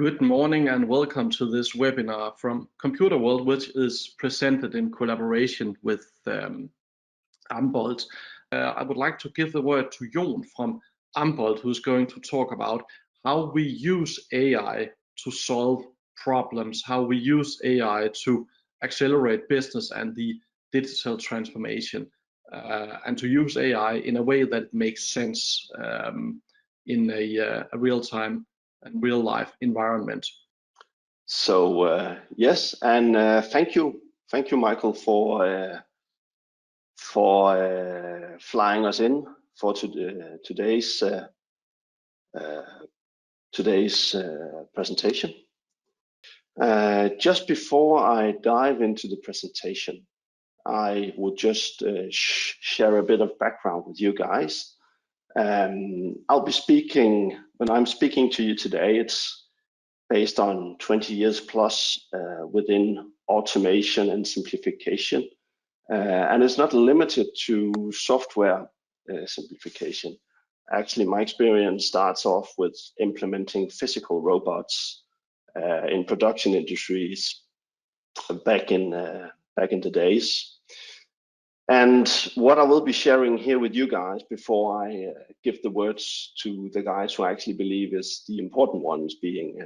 Good morning and welcome to this webinar from Computer World, which is presented in collaboration with Ambolt. I would like to give the word to Jon from Ambolt, who's going to talk about how we use AI to solve problems, how we use AI to accelerate business and the digital transformation, and to use AI in a way that makes sense in a real-time and real-life environment. So yes, and thank you, Michael, for flying us in for today's presentation. Just before I dive into the presentation, I would just share a bit of background with you guys. I'll be speaking, when I'm speaking to you today, it's based on 20 years plus within automation and simplification. And it's not limited to software simplification. Actually, my experience starts off with implementing physical robots in production industries back in the days. And what I will be sharing here with you guys before I give the words to the guys who I actually believe is the important ones, being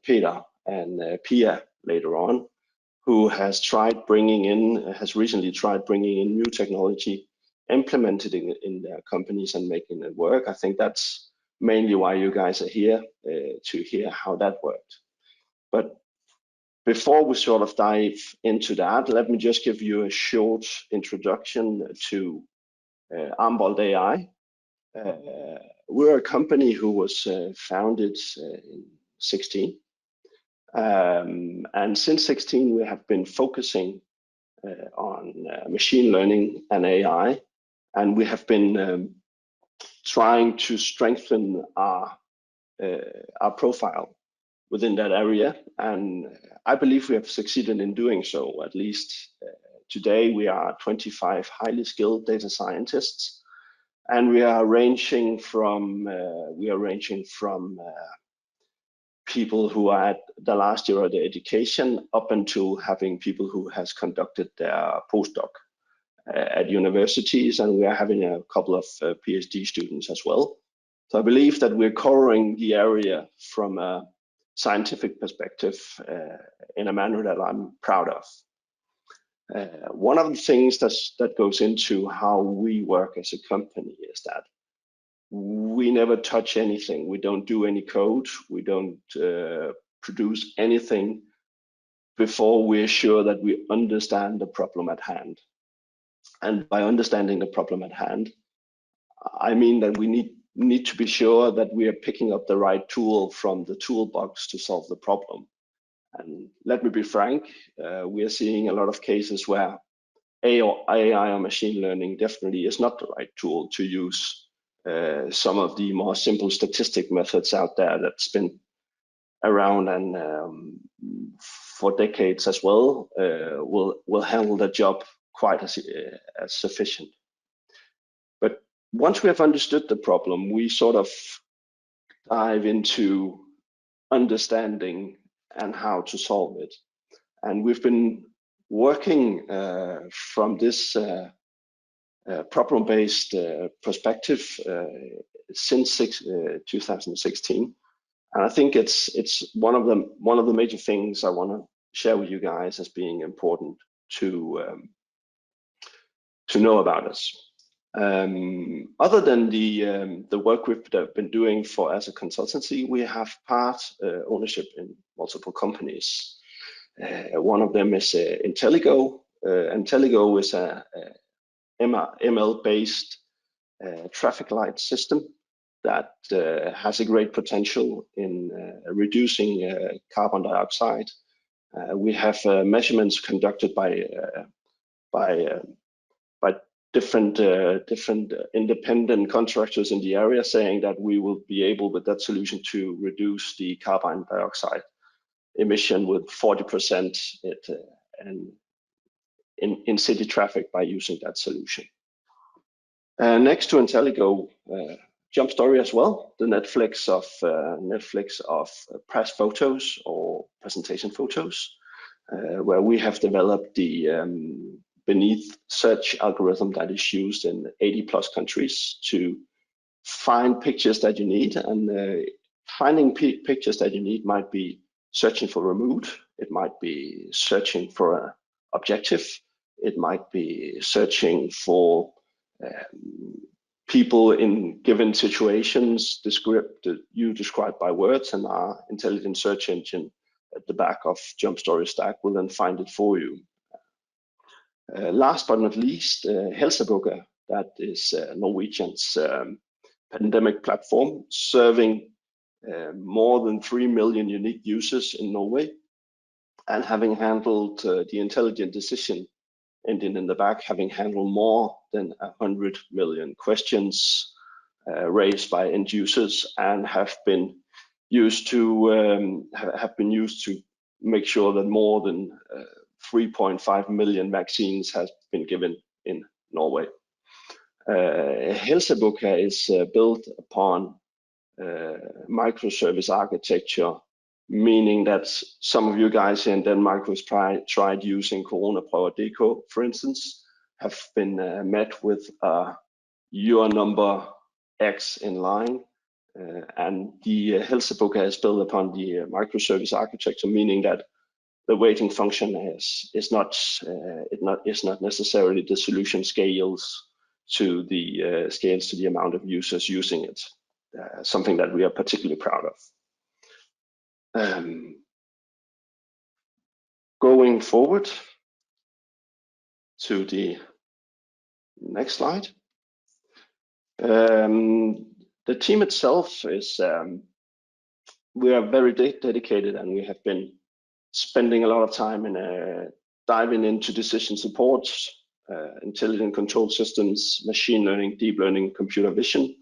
Peter and Pia later on, who has recently tried bringing in new technology, implemented it in their companies and making it work. I think that's mainly why you guys are here, to hear how that worked. But before we sort of dive into that, let me just give you a short introduction to Ambolt AI. We're a company who was founded in 2016. And since 2016, we have been focusing on machine learning and AI, and we have been trying to strengthen our profile within that area, and I believe we have succeeded in doing so. At least today we are 25 highly skilled data scientists, and we are ranging from people who are at the last year of their education up until having people who has conducted their postdoc at universities, and we are having a couple of PhD students as well. So I believe that we're covering the area from a scientific perspective in a manner that I'm proud of. One of the things that goes into how we work as a company is that we never touch anything. We don't do any code. We don't produce anything before we're sure that we understand the problem at hand. And by understanding the problem at hand, I mean that we need to be sure that we are picking up the right tool from the toolbox to solve the problem. And let me be frank, we are seeing a lot of cases where AI or machine learning definitely is not the right tool to use. Some of the more simple statistic methods out there that's been around and for decades as well will handle the job quite as sufficient. But once we have understood the problem, we sort of dive into understanding and how to solve it. And we've been working from this problem-based perspective since 2016, and I think it's one of the major things I want to share with you guys as being important to know about us. Other than the work we've been doing as a consultancy, we have part ownership in multiple companies. One of them is Intelligo. Intelligo is a ML-based traffic light system that has a great potential in reducing carbon dioxide. We have measurements conducted by different independent contractors in the area, saying that we will be able with that solution to reduce the carbon dioxide emission with 40% in city traffic by using that solution. Next to Intelligo, jump story as well, the Netflix of press photos or presentation photos, where we have developed the beneath search algorithm that is used in 80+ countries to find pictures that you need. And finding pictures that you need might be searching for a mood, it might be searching for an objective, it might be searching for people in given situations described by words, and our intelligent search engine at the back of Jump Story Stack will then find it for you. Last but not least, Helseboka, that is Norwegian's pandemic platform, serving more than 3 million unique users in Norway, and having handled the intelligent decision engine in the back, having handled more than 100 million questions raised by end users, and have been used to make sure that more than 3.5 million vaccines has been given in Norway. Helseboka is built upon microservice architecture, meaning that some of you guys in Denmark who's tried using coronaprøver.dk, for instance, have been met with your number X in line, and the Helseboka is built upon the microservice architecture, meaning that the waiting function is not necessarily the solution scales to the amount of users using it. Something that we are particularly proud of. Going forward to the next slide. The team itself is, we are very dedicated, and we have been spending a lot of time in diving into decision support, intelligent control systems, machine learning, deep learning, computer vision,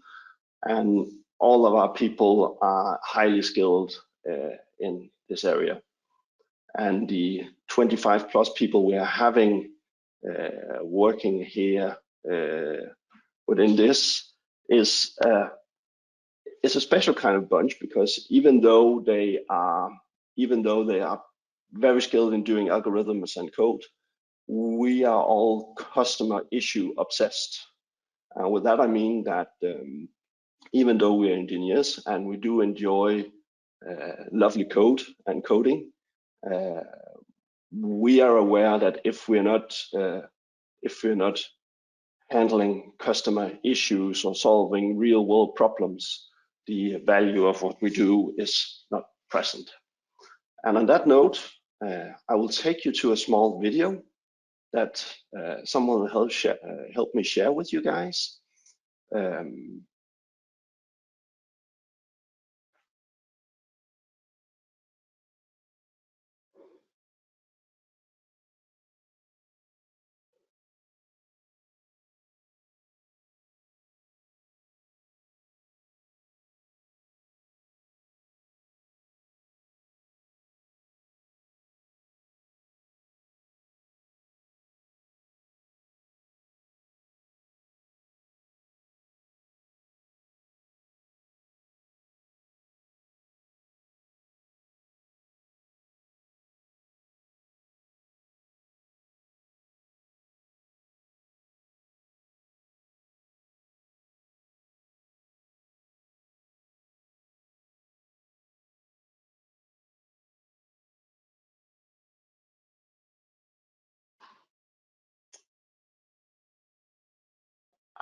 and all of our people are highly skilled in this area. And the 25+ people we are having working here within this is a special kind of bunch, because even though they are very skilled in doing algorithms and code, we are all customer issue obsessed. And with that I mean that even though we are engineers and we do enjoy lovely code and coding, we are aware that if we're not handling customer issues or solving real world problems, the value of what we do is not present. And on that note, I will take you to a small video that someone will help me share with you guys.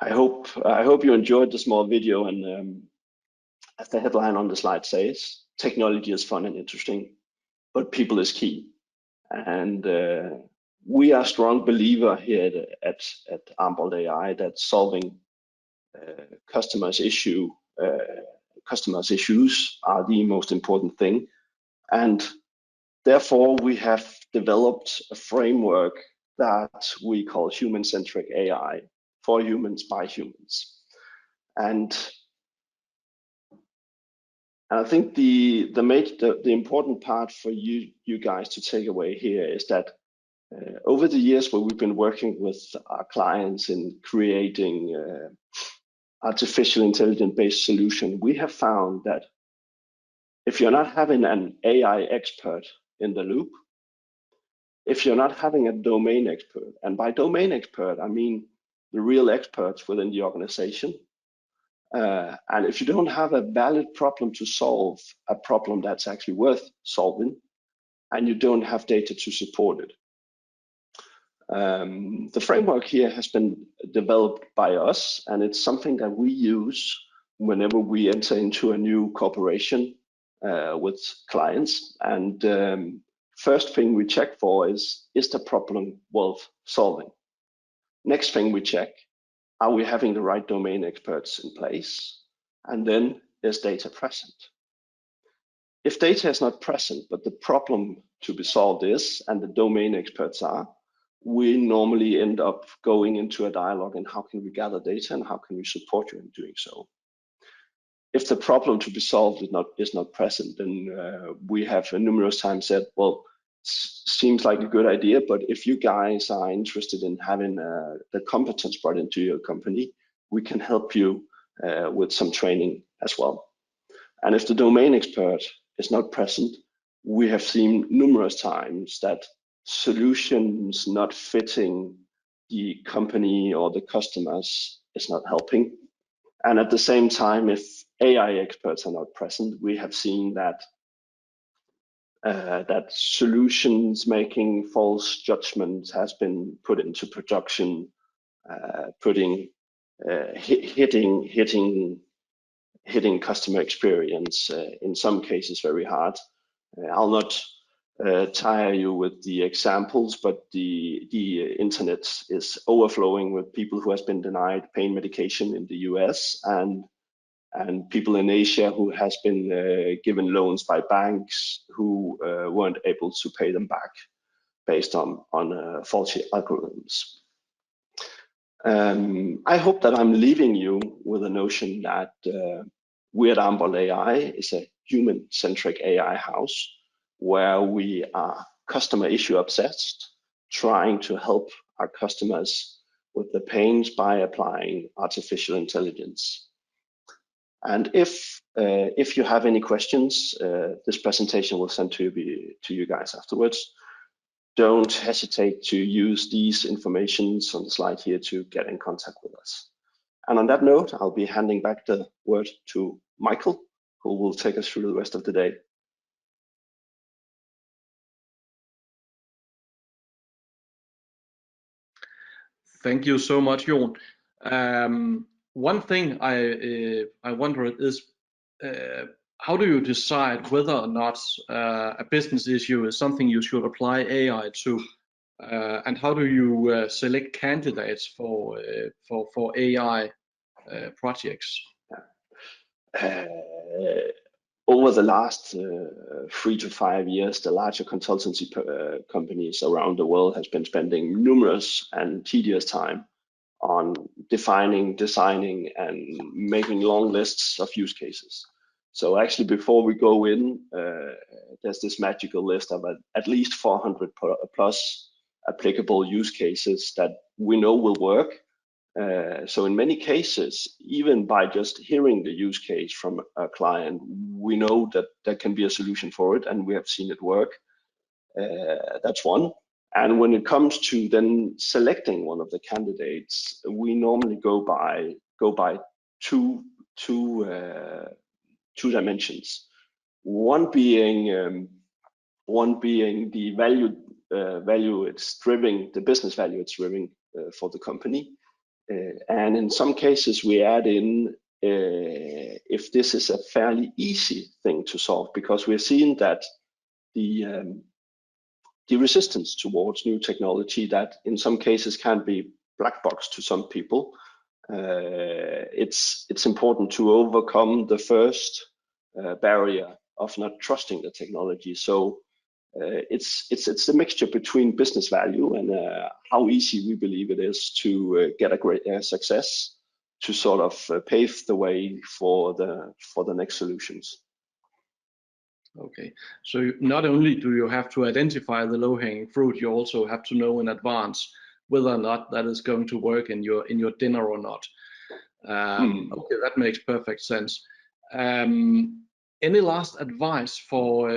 I hope you enjoyed the small video, and as the headline on the slide says, technology is fun and interesting, but people is key. And we are a strong believer here at Ambolt AI that solving customers' issues are the most important thing. And therefore, we have developed a framework that we call human-centric AI, for humans by humans. And I think the important part for you guys to take away here is that over the years where we've been working with our clients in creating artificial intelligence based solution, we have found that if you're not having an AI expert in the loop, if you're not having a domain expert, and by domain expert, I mean the real experts within the organization, and if you don't have a valid problem to solve, a problem that's actually worth solving, and you don't have data to support it. The framework here has been developed by us, and it's something that we use whenever we enter into a new cooperation with clients. And first thing we check for is the problem worth solving? Next thing we check, are we having the right domain experts in place? And then, is data present? If data is not present, but the problem to be solved is, and the domain experts are, we normally end up going into a dialogue and how can we gather data and how can we support you in doing so. If the problem to be solved is not present, then we have numerous times said, well, seems like a good idea, but if you guys are interested in having the competence brought into your company, we can help you with some training as well. And if the domain expert is not present, we have seen numerous times that solutions not fitting the company or the customers is not helping. And at the same time, if AI experts are not present, we have seen that that solutions making false judgments has been put into production, hitting customer experience in some cases very hard. I'll not tire you with the examples, but the internet is overflowing with people who has been denied pain medication in the US, and people in Asia who has been given loans by banks who weren't able to pay them back based on faulty algorithms. I hope that I'm leaving you with a notion that we at Ambolt AI is a human-centric AI house where we are customer issue obsessed, trying to help our customers with the pains by applying artificial intelligence. And if you have any questions, this presentation will send to you guys afterwards. Don't hesitate to use these informations on the slide here to get in contact with us. And on that note, I'll be handing back the word to Michael, who will take us through the rest of the day. Thank you so much, Jon. One thing I wonder is, how do you decide whether or not a business issue is something you should apply AI to, and how do you select candidates for AI projects? Over the last 3 to 5 years, the larger consultancy companies around the world has been spending numerous and tedious time on defining, designing, and making long lists of use cases. So actually, before we go in, there's this magical list of at least 400 plus applicable use cases that we know will work. So in many cases, even by just hearing the use case from a client, we know that there can be a solution for it, and we have seen it work. That's one. And when it comes to then selecting one of the candidates, we normally go by two dimensions. One being the value it's driving, the business value it's driving for the company. And in some cases, we add in if this is a fairly easy thing to solve, because we're seeing that the resistance towards new technology that in some cases can be black box to some people. It's important to overcome the first barrier of not trusting the technology. So it's a mixture between business value and how easy we believe it is to get a great success to sort of pave the way for the next solutions. Okay, so not only do you have to identify the low-hanging fruit, you also have to know in advance whether or not that is going to work in your dinner or not. Okay, that makes perfect sense. Any last advice for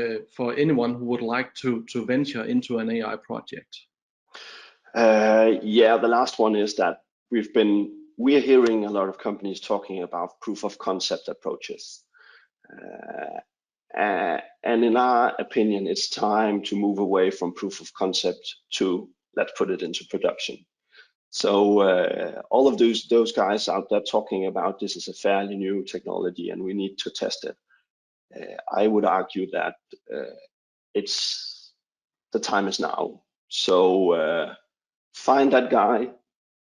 anyone who would like to venture into an AI project? Yeah, the last one is that we are hearing a lot of companies talking about proof of concept approaches. And in our opinion, it's time to move away from proof of concept to let's put it into production. So all of those guys out there talking about this is a fairly new technology and we need to test it. I would argue that the time is now. So find that guy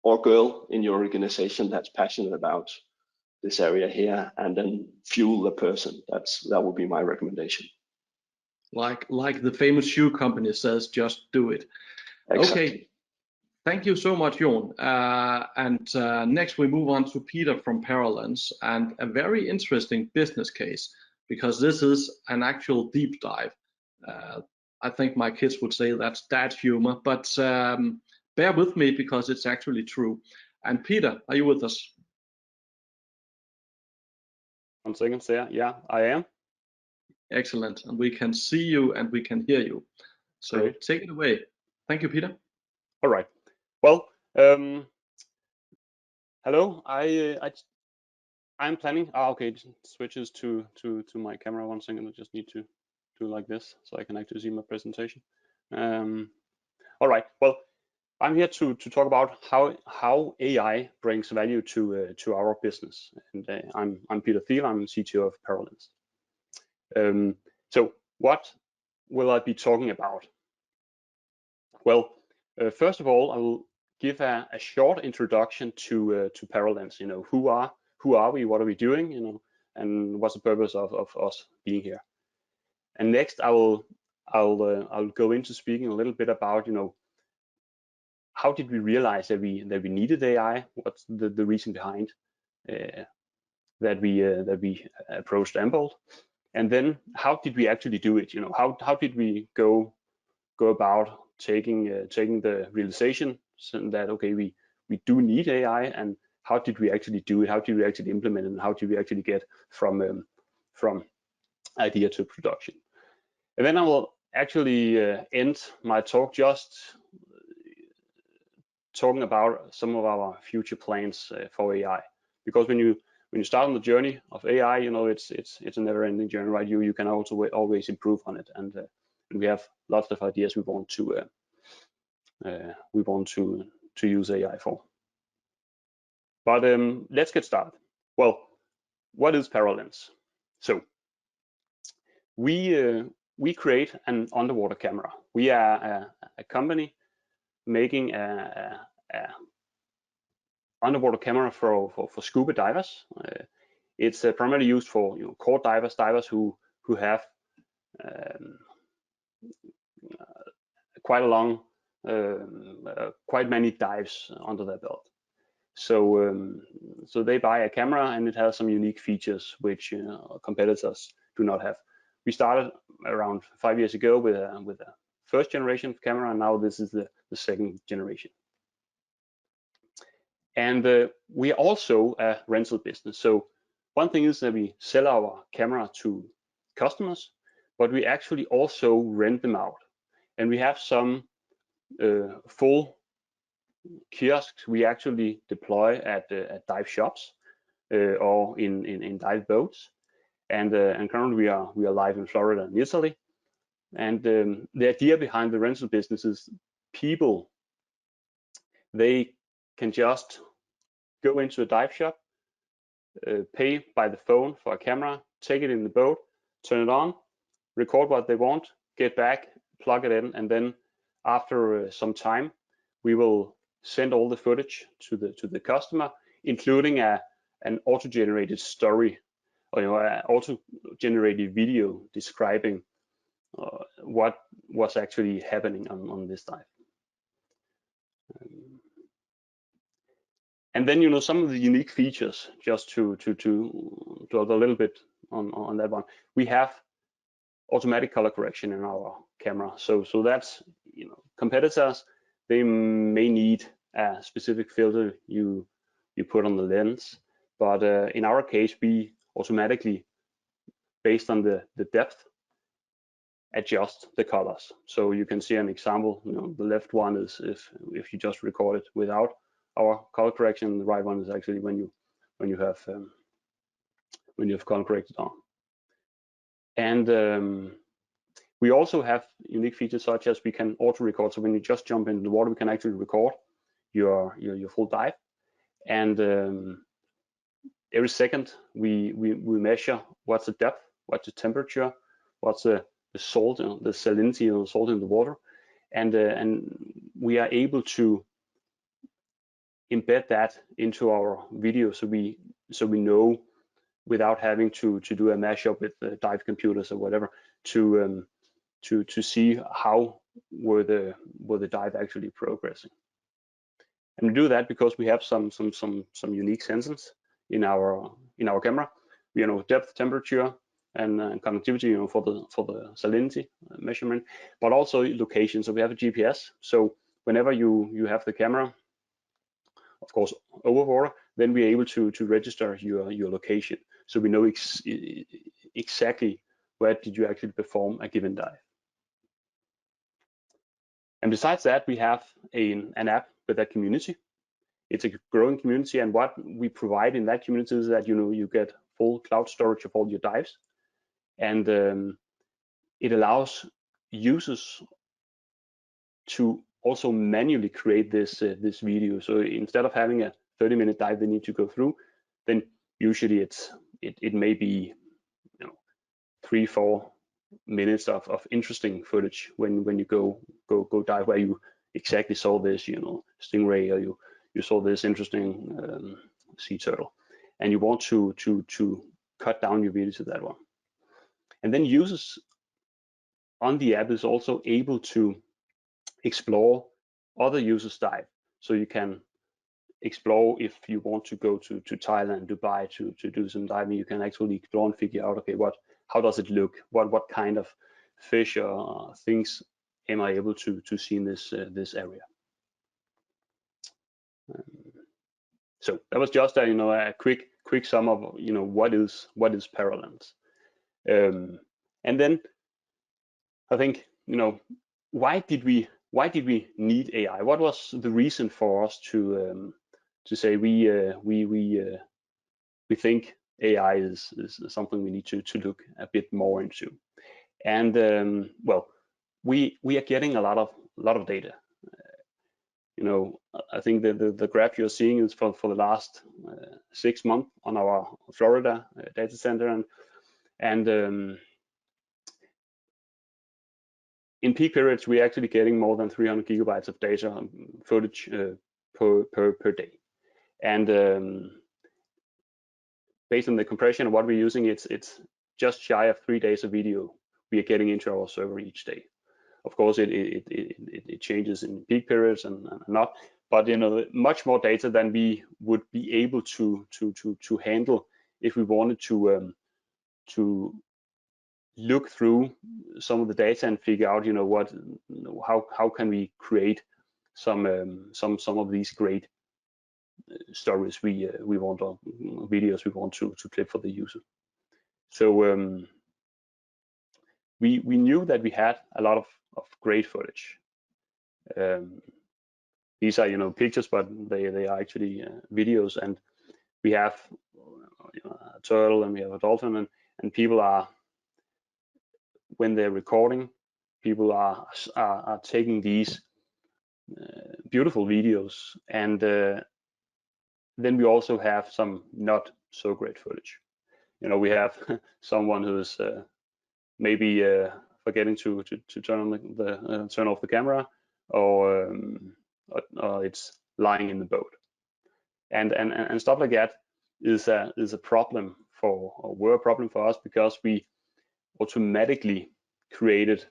or girl in your organization that's passionate about this area here, and then fuel the person. That would be my recommendation. Like the famous shoe company says, just do it. Exactly. Okay. Thank you so much, Jon. Next we move on to Peter from Paralenz, and a very interesting business case, because this is an actual deep dive. I think my kids would say that's dad humor, but bear with me because it's actually true. And Peter, are you with us? 1 second, there. Yeah, I am. Excellent. And we can see you and we can hear you. So Great. Take it away. Thank you, Peter. All right. Well, hello. I'm planning. Okay, it switches to my camera. 1 second. I just need to do like this so I can actually see my presentation. All right. Well, I'm here to talk about how AI brings value to our business. And I'm Peter Thiel. I'm CTO of Paralenz. So what will I be talking about? Well, first of all, I will give a short introduction to Paralenz. You know, who are we? What are we doing? You know, and what's the purpose of us being here? And next, I'll go into speaking a little bit about, you know, how did we realize that we needed AI? What's the reason behind that we approached Ambolt? And then how did we actually do it? You know, how did we go about taking the realization that okay, we do need AI, and how did we actually do it? How did we actually implement it? And how did we actually get from idea to production? And then I will actually end my talk just talking about some of our future plans for AI, because when you start on the journey of AI, you know, it's a never-ending journey, right? You can also always improve on it, and we have lots of ideas we want to use AI for. But let's get started. Well, what is Paralenz? So we create an underwater camera. We are a company making a underwater camera for scuba divers. It's primarily used for, you know, core divers who have quite many dives under their belt. So they buy a camera and it has some unique features which competitors do not have. We started around 5 years ago with a first generation camera, and now this is the second generation. And we are also a rental business. So one thing is that we sell our camera to customers, but we actually also rent them out. And we have some full kiosks we actually deploy at dive shops or in dive boats. And currently we are live in Florida and Italy. And the idea behind the rental business is people, they can just go into a dive shop, pay by the phone for a camera, take it in the boat, turn it on, record what they want, get back, plug it in, and then after some time, we will send all the footage to the customer, including an auto-generated story, or, you know, an auto-generated video describing what was actually happening on this dive. And then, you know, some of the unique features, just to dwell a little bit on that one. We have automatic color correction in our camera. So that's, you know, competitors, they may need a specific filter you put on the lens. but in our case, we automatically, based on the depth, adjust the colors. So you can see an example. The left one is if you just record it without our color correction. The right one is actually when you have color corrected on. And we also have unique features such as we can auto record. So when you just jump into the water, we can actually record your full dive. And every second we measure what's the depth, what's the temperature, what's the salt, the salinity of the salt in the water, and we are able to embed that into our video, so we know, without having to do a mashup with dive computers or whatever, to see how were the dive actually progressing. And we do that because we have some unique sensors in our camera. We know depth, temperature, and conductivity, for the salinity measurement, but also location. So we have a GPS. So whenever you have the camera, of course, over water, then we're able to register your location. So we know exactly where did you actually perform a given dive. And besides that, we have an app with a community. It's a growing community, and what we provide in that community is that you get full cloud storage of all your dives, and it allows users to also manually create this video. So instead of having a 30-minute dive they need to go through, then usually it may be 3-4 minutes of interesting footage when you go dive, where you exactly saw this stingray, or you saw this interesting sea turtle, and you want to cut down your video to that one. And then users on the app is also able to explore other users' dive. So you can explore, if you want to go to Thailand, Dubai to do some diving, you can actually explore and figure out, okay, how does it look? What kind of fish or things am I able to see in this area? So that was just a quick sum of what is Paralenz. And then I think why did we need AI? What was the reason for us to say we think AI is something we need to look a bit more into? And well, we are getting a lot of data. I think the graph you're seeing is for the last 6 months on our Florida data center, and in peak periods we're actually getting more than 300 gigabytes of data footage per day. And based on the compression of what we're using, it's just shy of 3 days of video we are getting into our server each day. Of course, it changes in peak periods and not, but much more data than we would be able to handle if we wanted to look through some of the data and figure out how can we create some of these great stories we want, or videos we want to clip for the user. So we knew that we had a lot of great footage. These are pictures, but they are actually videos, and we have a turtle and we have a dolphin, and people are, when they're recording, people are taking these beautiful videos, and then we also have some not so great footage. We have someone who's maybe forgetting to turn on turn off the camera, or it's lying in the boat, and stuff like that is a problem were a problem for us, because we automatically created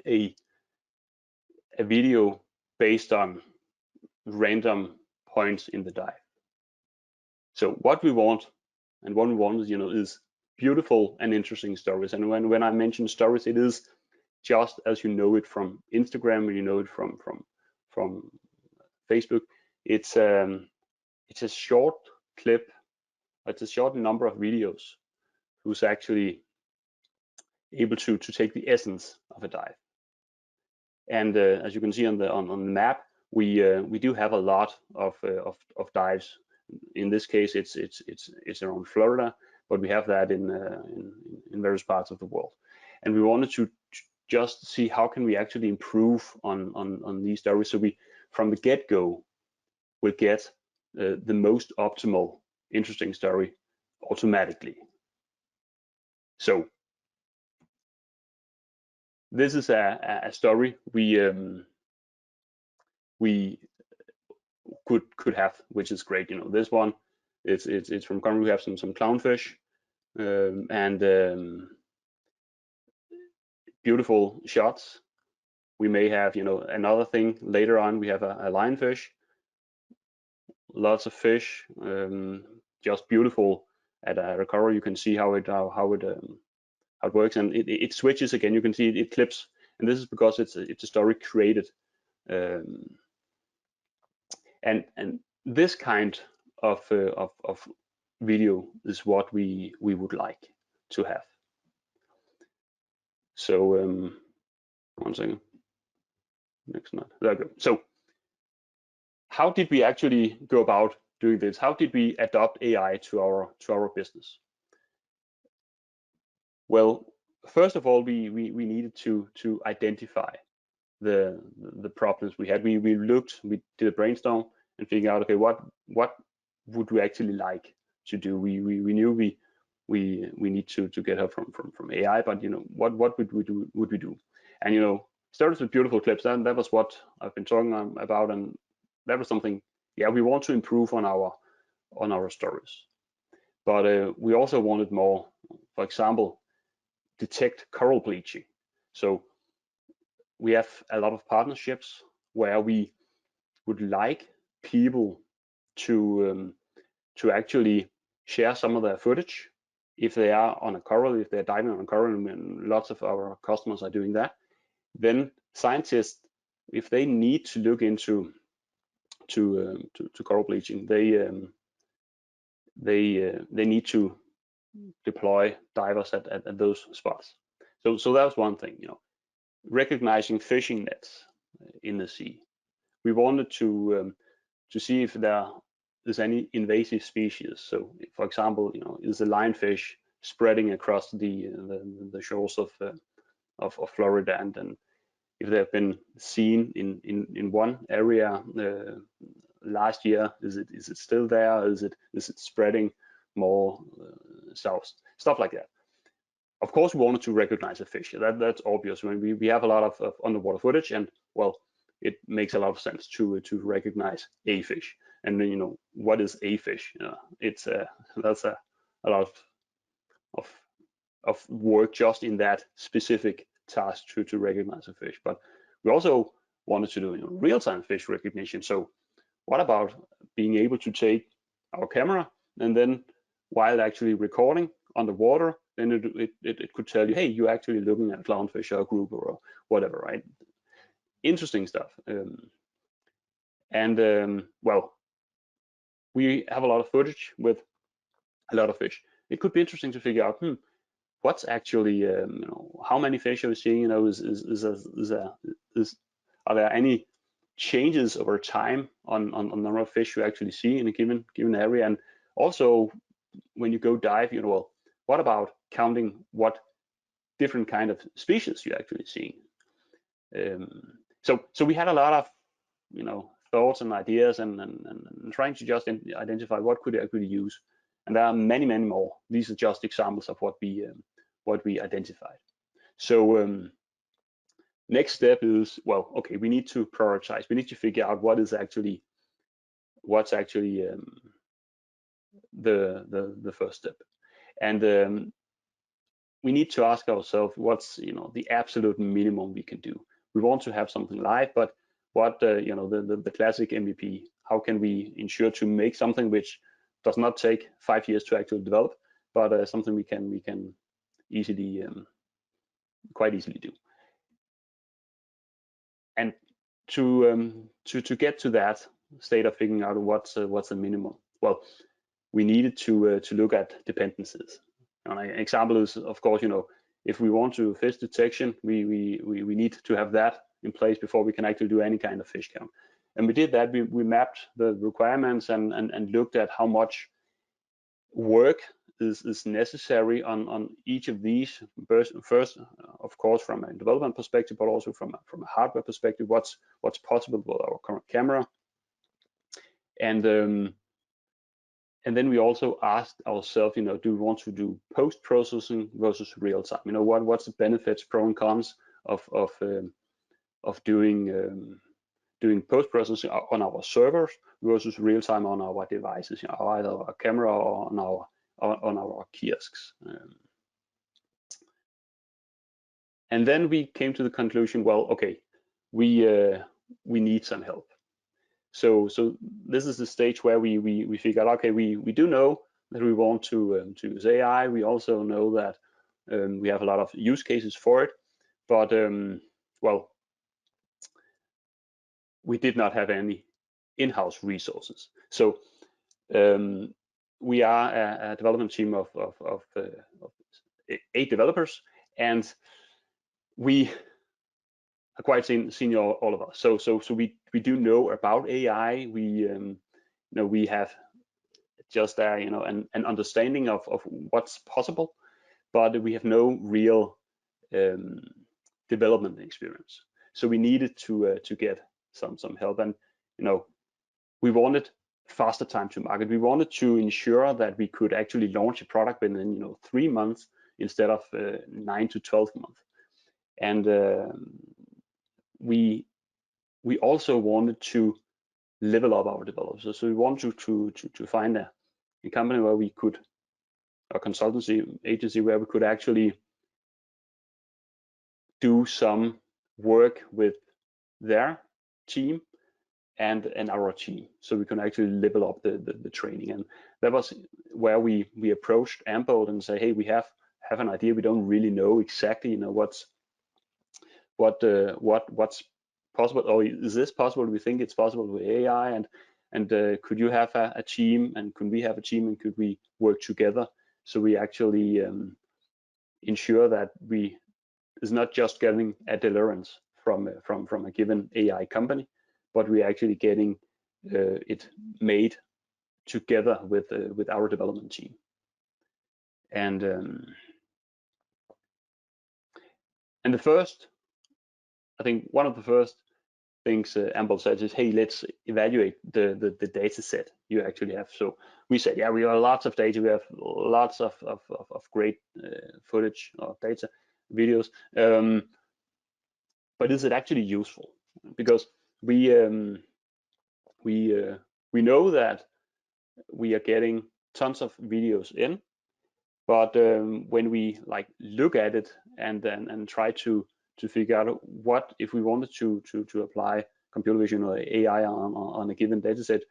a video based on random points in the dive. So what we want is beautiful and interesting stories. And when I mention stories, it is just as you know it from Instagram, or you know it from Facebook. It's a short clip it's a short number of videos who's actually able to take the essence of a dive. And as you can see on the map, we do have a lot of dives. In this case, it's around Florida, but we have that in various parts of the world. And we wanted to just see how can we actually improve on these stories, so we from the get-go will get the most optimal, interesting story automatically. So this is a story we could have, which is great. You know, this one it's from Congo. We have some clownfish and beautiful shots. We may have, you know, another thing later on. We have a lionfish, lots of fish, just beautiful at a recovery. You can see how it works, and it switches again. You can see it clips, and this is because it's a story created, and this kind of video is what we would like to have. So one second, next slide. There we go. So how did we actually go about doing this? How did we adopt AI to our business? Well, first of all, we needed to identify the problems we had. We did a brainstorm and figured out, okay, what would we actually like to do? We knew we need to get help from AI, but you know, what would we do? And you know, started with beautiful clips, and that was what I've been talking about, and that was something, yeah, we want to improve on our stories, but we also wanted more. For example, detect coral bleaching. So we have a lot of partnerships where we would like people to actually share some of their footage if they are on a coral, if they're diving on a coral, and lots of our customers are doing that. Then scientists, if they need to look into coral bleaching, they need to deploy divers at those spots. So that was one thing, you know, recognizing fishing nets in the sea. We wanted to see if there is any invasive species. So, for example, you know, is the lionfish spreading across the shores of Florida, and if they have been seen in one area last year, is it still there? Is it spreading more south? Stuff like that. Of course, we wanted to recognize a fish. That's obvious. When we have a lot of underwater footage, and well, it makes a lot of sense to recognize a fish. And then, you know, what is a fish? It's that's a lot of work just in that specific task to recognize a fish. But we also wanted to do, you know, real-time fish recognition. So what about being able to take our camera and then while actually recording underwater, then it could tell you, hey, you're actually looking at a clownfish or a group or whatever, right? Interesting stuff. Well, we have a lot of footage with a lot of fish. It could be interesting to figure out, what's actually, you know, how many fish are we seeing? You know, are there any changes over time on the number of fish you actually see in a given area? And also, when you go dive, you know, well, what about counting what different kind of species you're actually seeing? So we had a lot of, you know, thoughts and ideas and trying to just identify what could I actually use. And there are many more. These are just examples of what we identified. So next step is, well, okay, we need to prioritize. We need to figure out what's actually the first step. And we need to ask ourselves what's, you know, the absolute minimum we can do. We want to have something live, but what, you know, the classic MVP, how can we ensure to make something which does not take 5 years to actually develop, but something we can easily, quite easily do. And to get to that state of figuring out what's the minimum, well, we needed to look at dependencies. And an example is, of course, if we want to fish detection, we need to have that in place before we can actually do any kind of fish count. And we did that. We mapped the requirements and looked at how much work is necessary on each of these. First, of course, from a development perspective, but also from a hardware perspective, what's possible with our current camera. And then we also asked ourselves, do we want to do post-processing versus real time? What's the benefits, pros and cons of doing post-processing on our servers versus real time on our devices, either our camera or on our kiosks. And then we came to the conclusion, well, okay, we need some help. So this is the stage where we figured, okay, we do know that we want to use AI. We also know that we have a lot of use cases for it, but well, we did not have any in-house resources. So we are a development team of 8 developers, and we are quite senior, all of us. So we do know about AI. We have just an understanding of what's possible, but we have no real development experience. So we needed to get some help, and we wanted faster time to market. We wanted to ensure that we could actually launch a product within 3 months instead of 9 to 12 months. And we also wanted to level up our developers. So we wanted to find a company where we could, a consultancy agency where we could actually do some work with their team and our team, so we can actually level up the training. And that was where we approached Ambolt and say, hey, we have an idea. We don't really know exactly what's possible, or is this possible? We think it's possible with AI, and could you have a team, and could we have a team, and could we work together? So we actually ensure that we is not just getting a deliverance from a given AI company, but we're actually getting it made together with our development team. And the first, I think one of the first things Ambolt said is, hey, let's evaluate the data set you actually have. So we said, yeah, we have lots of data, we have lots of great footage or data, videos, but is it actually useful? Because we know that we are getting tons of videos in, but when we look at it and try to figure out what if we wanted to apply computer vision or AI on a given data set,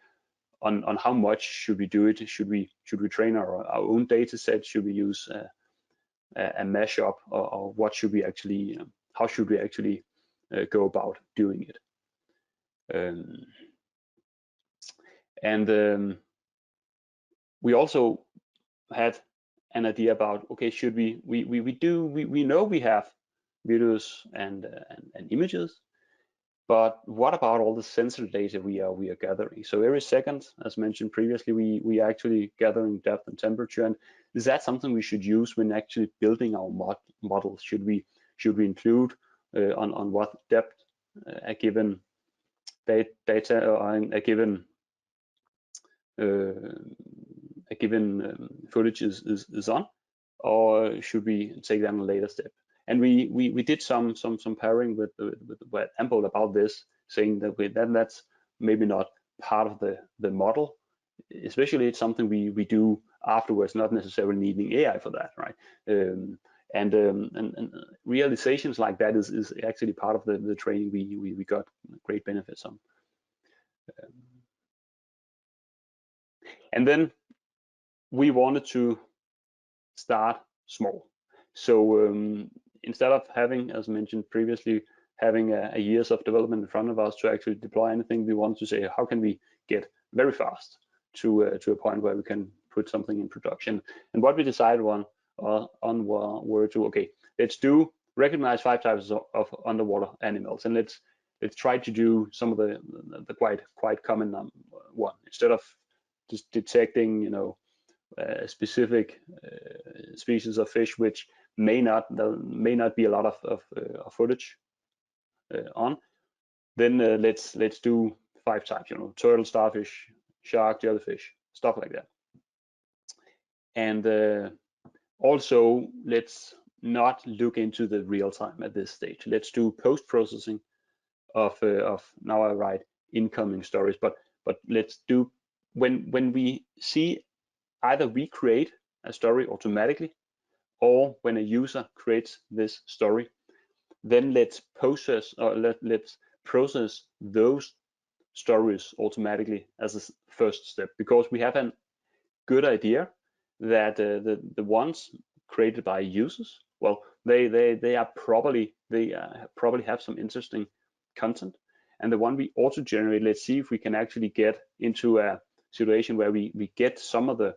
on how much should we do it? Should we train our own data set? Should we use a mashup, or what should we actually how should we actually go about doing it? And we also had an idea about, okay, should we know we have videos and images, but what about all the sensor data we are gathering? So every second, as mentioned previously, we are actually gathering depth and temperature, and is that something we should use when actually building our models? Should we include on what depth a given data or a given footage is on, or should we take that on a later step? And we did some pairing with Ambolt about this, saying that that's maybe not part of the model, especially it's something we do afterwards, not necessarily needing AI for that, right? And realizations like that is actually part of the training we got great benefits on. And then we wanted to start small. So instead of having, as mentioned previously, having a years of development in front of us to actually deploy anything, we wanted to say, how can we get very fast to a point where we can put something in production. And what we decided on were to, okay, let's recognize 5 types of underwater animals, and let's try to do some of the quite common one, instead of just detecting, you know, specific species of fish which may not be a lot of footage on. Then let's do 5 types, you know, turtle, starfish, shark, jellyfish, stuff like that. And also, let's not look into the real time at this stage. Let's do post-processing of now I write incoming stories, but let's do when we see either we create a story automatically, or when a user creates this story, then let's process those stories automatically as a first step, because we have a good idea that the ones created by users, well, they probably have some interesting content, and the one we auto generate, let's see if we can actually get into a situation where we get some of the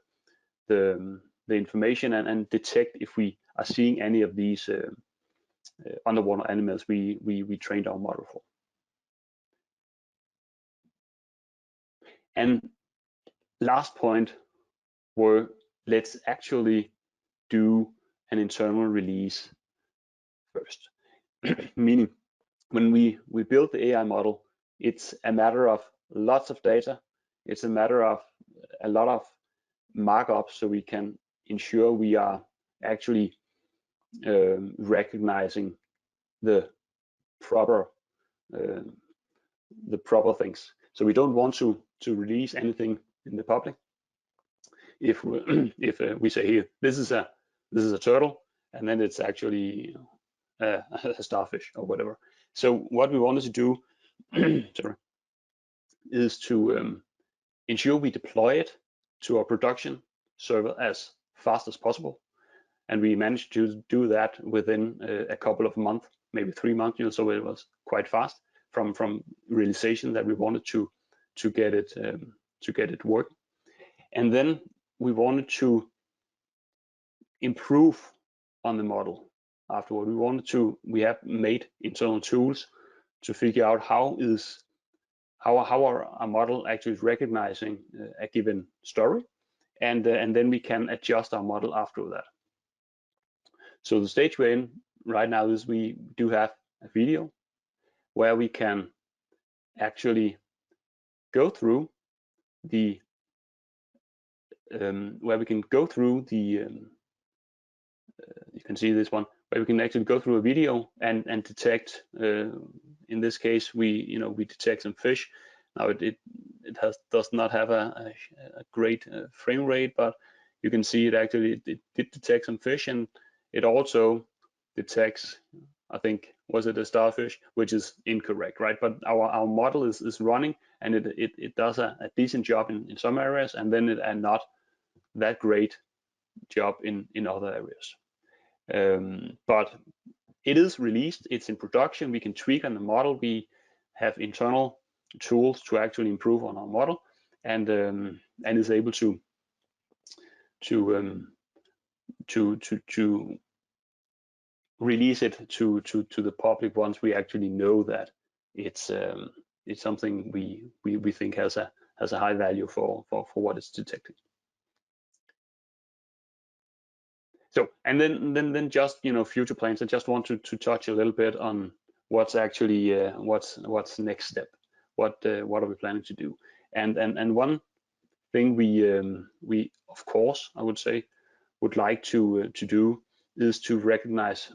information and detect if we are seeing any of these underwater animals we trained our model for. And last point were, let's actually do an internal release first. Meaning, when we build the AI model, it's a matter of lots of data. It's a matter of a lot of markups, so we can ensure we are actually recognizing the proper things. So we don't want to release anything in the public if we say here this is a turtle, and then it's actually a starfish or whatever. So what we wanted to do sorry, is to ensure we deploy it to our production server as fast as possible, and we managed to do that within a couple of months, maybe 3 months, you know, so it was quite fast from realization that we wanted to get it working. And then we wanted to improve on the model afterward. We have made internal tools to figure out how our model actually is recognizing a given story, and then we can adjust our model after that. So the stage we're in right now is we do have a video where we can actually go through the you can see this one, where we can actually go through a video and detect, in this case, we detect some fish. Now it does not have a great frame rate, but you can see it actually it did detect some fish, and it also detects, I think, was it a starfish, which is incorrect, right? But our model is running, and it does a decent job in some areas, and then and not that great job in other areas. But it is released, it's in production, we can tweak on the model, we have internal tools to actually improve on our model, and is able to release it to the public once we actually know that it's something we think has a high value for what it's detecting. So, and then just, you know, future plans. I just want to touch a little bit on what's actually what's next step. What are we planning to do? And one thing we of course, I would say, would like to do is to recognize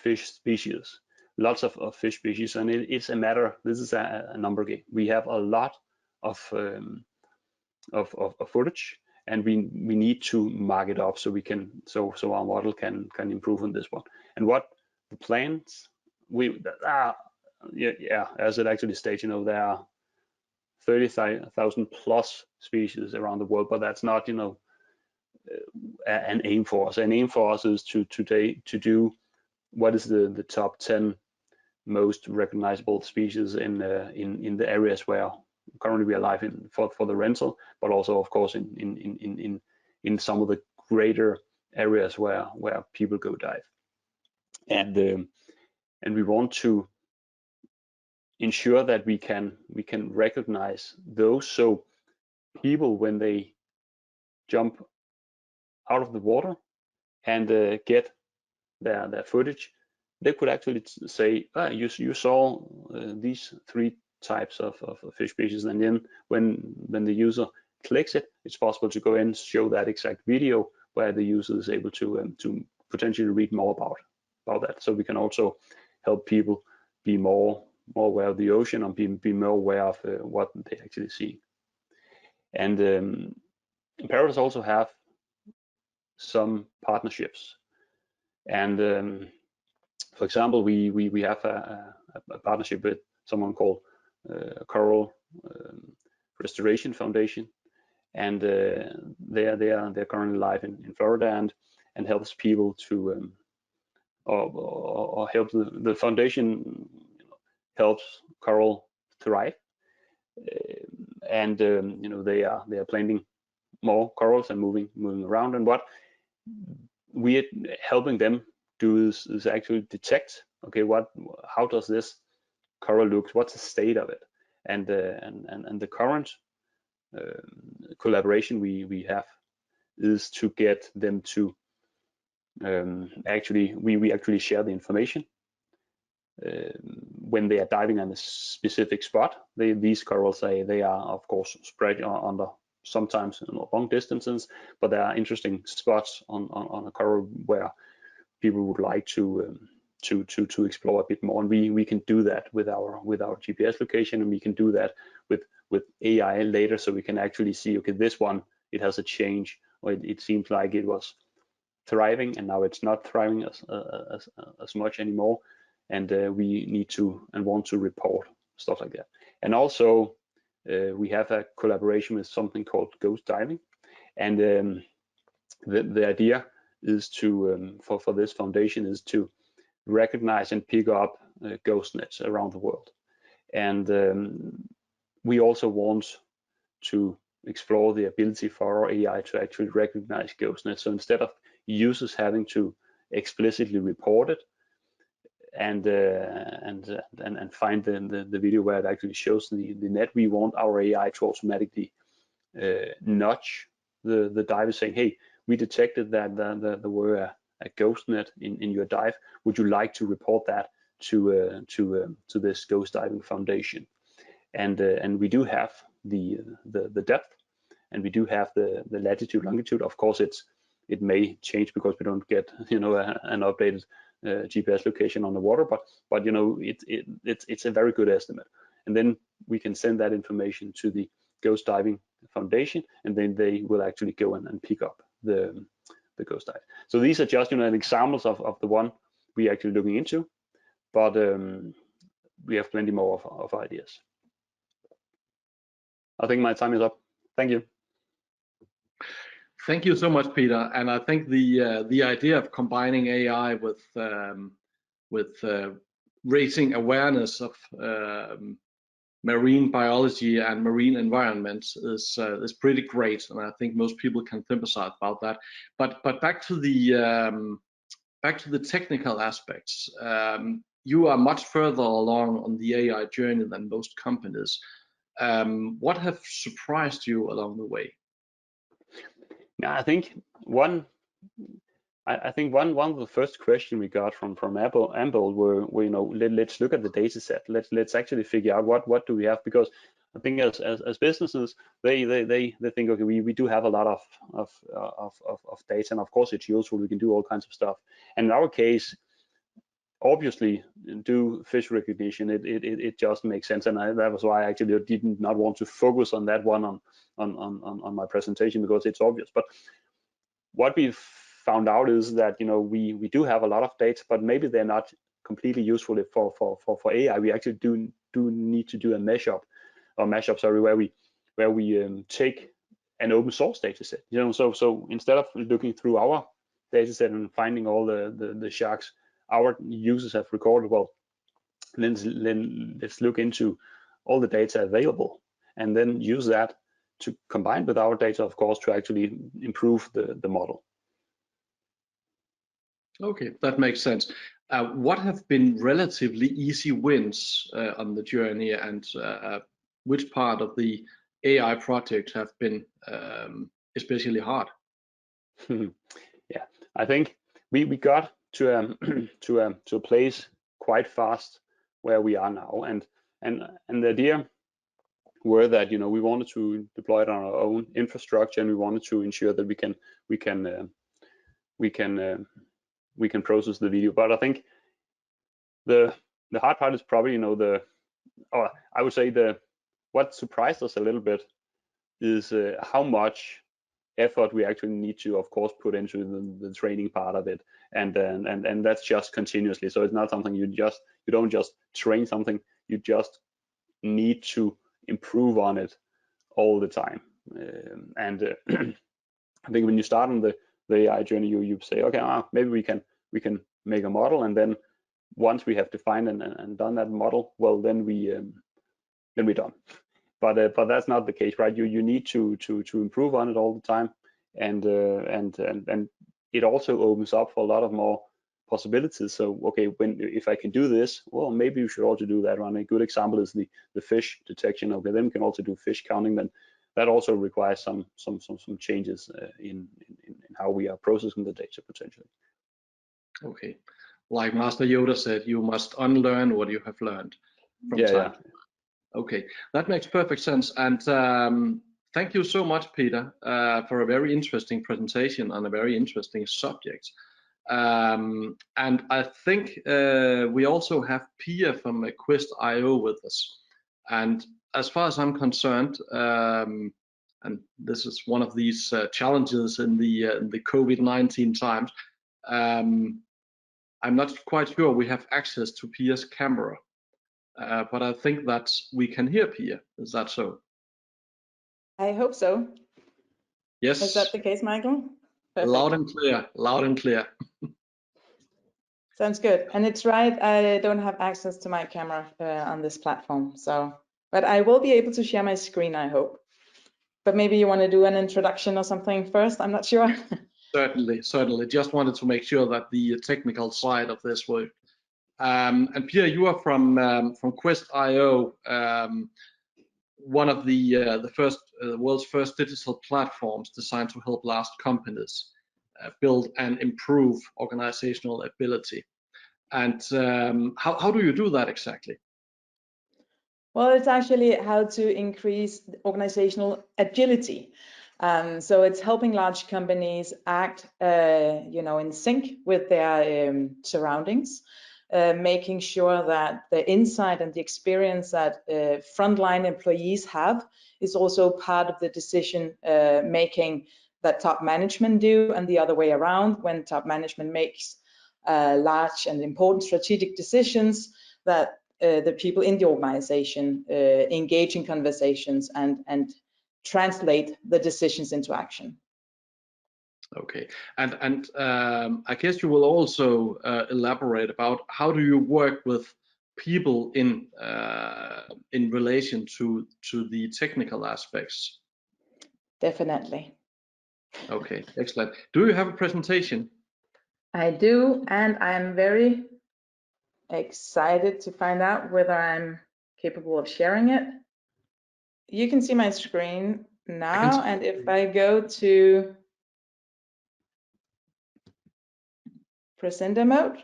fish species, lots of fish species, and it's a matter. This is a number game. We have a lot of footage, and we need to mark it up so we can so our model can improve on this one. And what the plans as it actually states, you know, there are 30,000 plus species around the world, but that's not, you know, an aim for us. An aim for us is to do what is the top 10 most recognizable species in the areas where currently we are live in for the rental, but also of course in in some of the greater areas where people go dive. And we want to ensure that we can recognize those, so people, when they jump out of the water and get their footage, they could actually say, you saw these 3 types of fish species, and then when the user clicks it, it's possible to go in and show that exact video where the user is able to potentially read more about that. So we can also help people be more aware of the ocean and be more aware of what they actually see. And Paralenz also have some partnerships, and for example, we have a partnership with someone called Coral Restoration Foundation, and they're currently live in Florida and helps people to or help the foundation helps coral thrive, and they are planting more corals and moving around. And what we are helping them do is actually detect, okay, how does this coral look, what's the state of it, and the current collaboration we have is to get them to we actually share the information when they are diving on a specific spot. These corals, they are of course spread under sometimes long distances, but there are interesting spots on a coral where people would like to explore a bit more, and we can do that with our GPS location, and we can do that with AI later, so we can actually see, okay, this one, it has a change, or it seems like it was thriving and now it's not thriving as much anymore, and we need to and want to report stuff like that. And also we have a collaboration with something called ghost diving, and the idea is to for this foundation is to recognize and pick up ghost nets around the world. And we also want to explore the ability for our AI to actually recognize ghost nets. So instead of users having to explicitly report it and find the video where it actually shows the net, we want our AI to automatically nudge the diver, saying, hey, we detected that there were a ghost net in your dive. Would you like to report that to this ghost diving foundation? And we do have the depth, and we do have the latitude, longitude. Of course, it may change because we don't get an updated GPS location on the water, but it's a very good estimate. And then we can send that information to the ghost diving foundation, and then they will actually go and pick up the ghost dive. So these are just examples of the one we're actually looking into, but we have plenty more of ideas. I think my time is up. Thank you. Thank you so much, Peter. And I think the idea of combining AI with raising awareness of marine biology and marine environments is pretty great, and I think most people can sympathize about that. But back to the technical aspects. You are much further along on the AI journey than most companies. What have surprised you along the way? Yeah, I think one of the first questions we got from Ambolt were let's look at the data set. Let's actually figure out what do we have, because I think as businesses they think, okay, we do have a lot of data, and of course it's useful. We can do all kinds of stuff. And in our case, obviously, do fish recognition, it just makes sense, and that was why I actually did not want to focus on that one on my presentation, because it's obvious. But what we found out is that we do have a lot of data, but maybe they're not completely useful for AI. We actually do need to do a mashup, where we take an open source data set. So instead of looking through our data set and finding all the sharks our users have recorded, well, then let's look into all the data available and then use that to combine with our data, of course, to actually improve the model. Okay, that makes sense. What have been relatively easy wins on the journey, and which part of the AI project have been especially hard? Yeah, I think we got to to a place quite fast where we are now, and the idea were that, you know, we wanted to deploy it on our own infrastructure, and we wanted to ensure that we can process the video. But I think the hard part is probably, you know, I would say what surprised us a little bit is how much effort we actually need to, of course, put into the training part of it, and that's just continuously. So it's not something you don't just train something, you just need to improve on it all the time. I think when you start on the AI journey, you say, okay, maybe we can make a model, and then once we have defined and done that model, well, then we're done. But that's not the case, right? You need to improve on it all the time, and it also opens up for a lot of more possibilities. So okay, if I can do this, well, maybe you should also do that one. A good example is the fish detection. Okay, then we can also do fish counting. Then that also requires some changes in how we are processing the data potentially. Okay, like Master Yoda said, you must unlearn what you have learned from time. Yeah. Okay, that makes perfect sense. And thank you so much, Peter, for a very interesting presentation on a very interesting subject. And I think we also have Pia from Qvest.io with us. And as far as I'm concerned, and this is one of these challenges in the COVID-19 times, I'm not quite sure we have access to Pia's camera. But I think that we can hear Pia. Is that so? I hope so. Yes. Is that the case, Michael? Perfect. Loud and clear, loud and clear. Sounds good. And it's right, I don't have access to my camera on this platform. But I will be able to share my screen, I hope. But maybe you want to do an introduction or something first, I'm not sure. Certainly. Just wanted to make sure that the technical side of this worked. And Pia, you are from Qvest.io, one of the world's first digital platforms designed to help large companies build and improve organizational ability. And how do you do that exactly? Well, it's actually how to increase organizational agility. So it's helping large companies act, in sync with their surroundings, making sure that the insight and the experience that frontline employees have is also part of the decision making that top management do, and the other way around, when top management makes large and important strategic decisions, that the people in the organization engage in conversations and translate the decisions into action. Okay, and I guess you will also elaborate about how do you work with people in relation to the technical aspects. Definitely. Okay, excellent. Do you have a presentation? I do, and I'm very excited to find out whether I'm capable of sharing it. You can see my screen now, and if I go to presenter mode,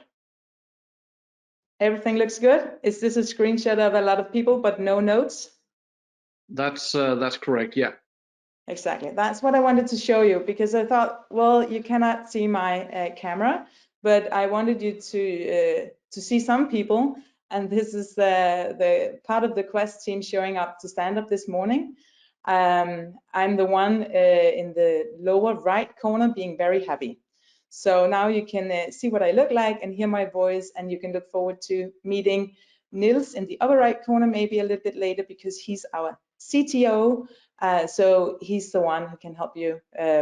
everything looks good. Is this a screenshot of a lot of people but no notes? That's correct, yeah. Exactly. That's what I wanted to show you, because I thought, well, you cannot see my camera, but I wanted you to see some people, and this is the part of the Qvest team showing up to stand up this morning. I'm the one in the lower right corner being very happy. So now you can see what I look like and hear my voice, and you can look forward to meeting Nils in the upper right corner maybe a little bit later, because he's our CTO. So he's the one who can help you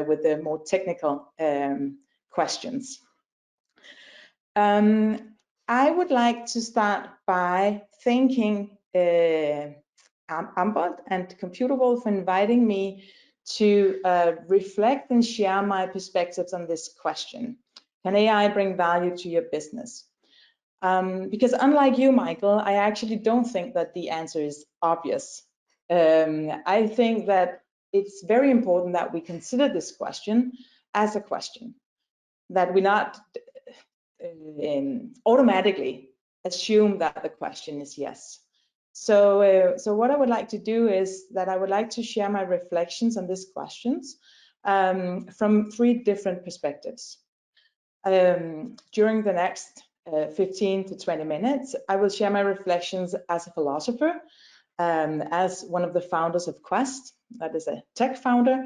with the more technical questions. I would like to start by thanking Ambolt and Computer World for inviting me to reflect and share my perspectives on this question. Can AI bring value to your business? Because unlike you, Michael, I actually don't think that the answer is obvious. I think that it's very important that we consider this question as a question, that we not automatically assume that the question is yes. So what I would like to do is that I would like to share my reflections on these questions from 3 different perspectives. During the next 15 to 20 minutes, I will share my reflections as a philosopher, as one of the founders of Qvest, that is a tech founder,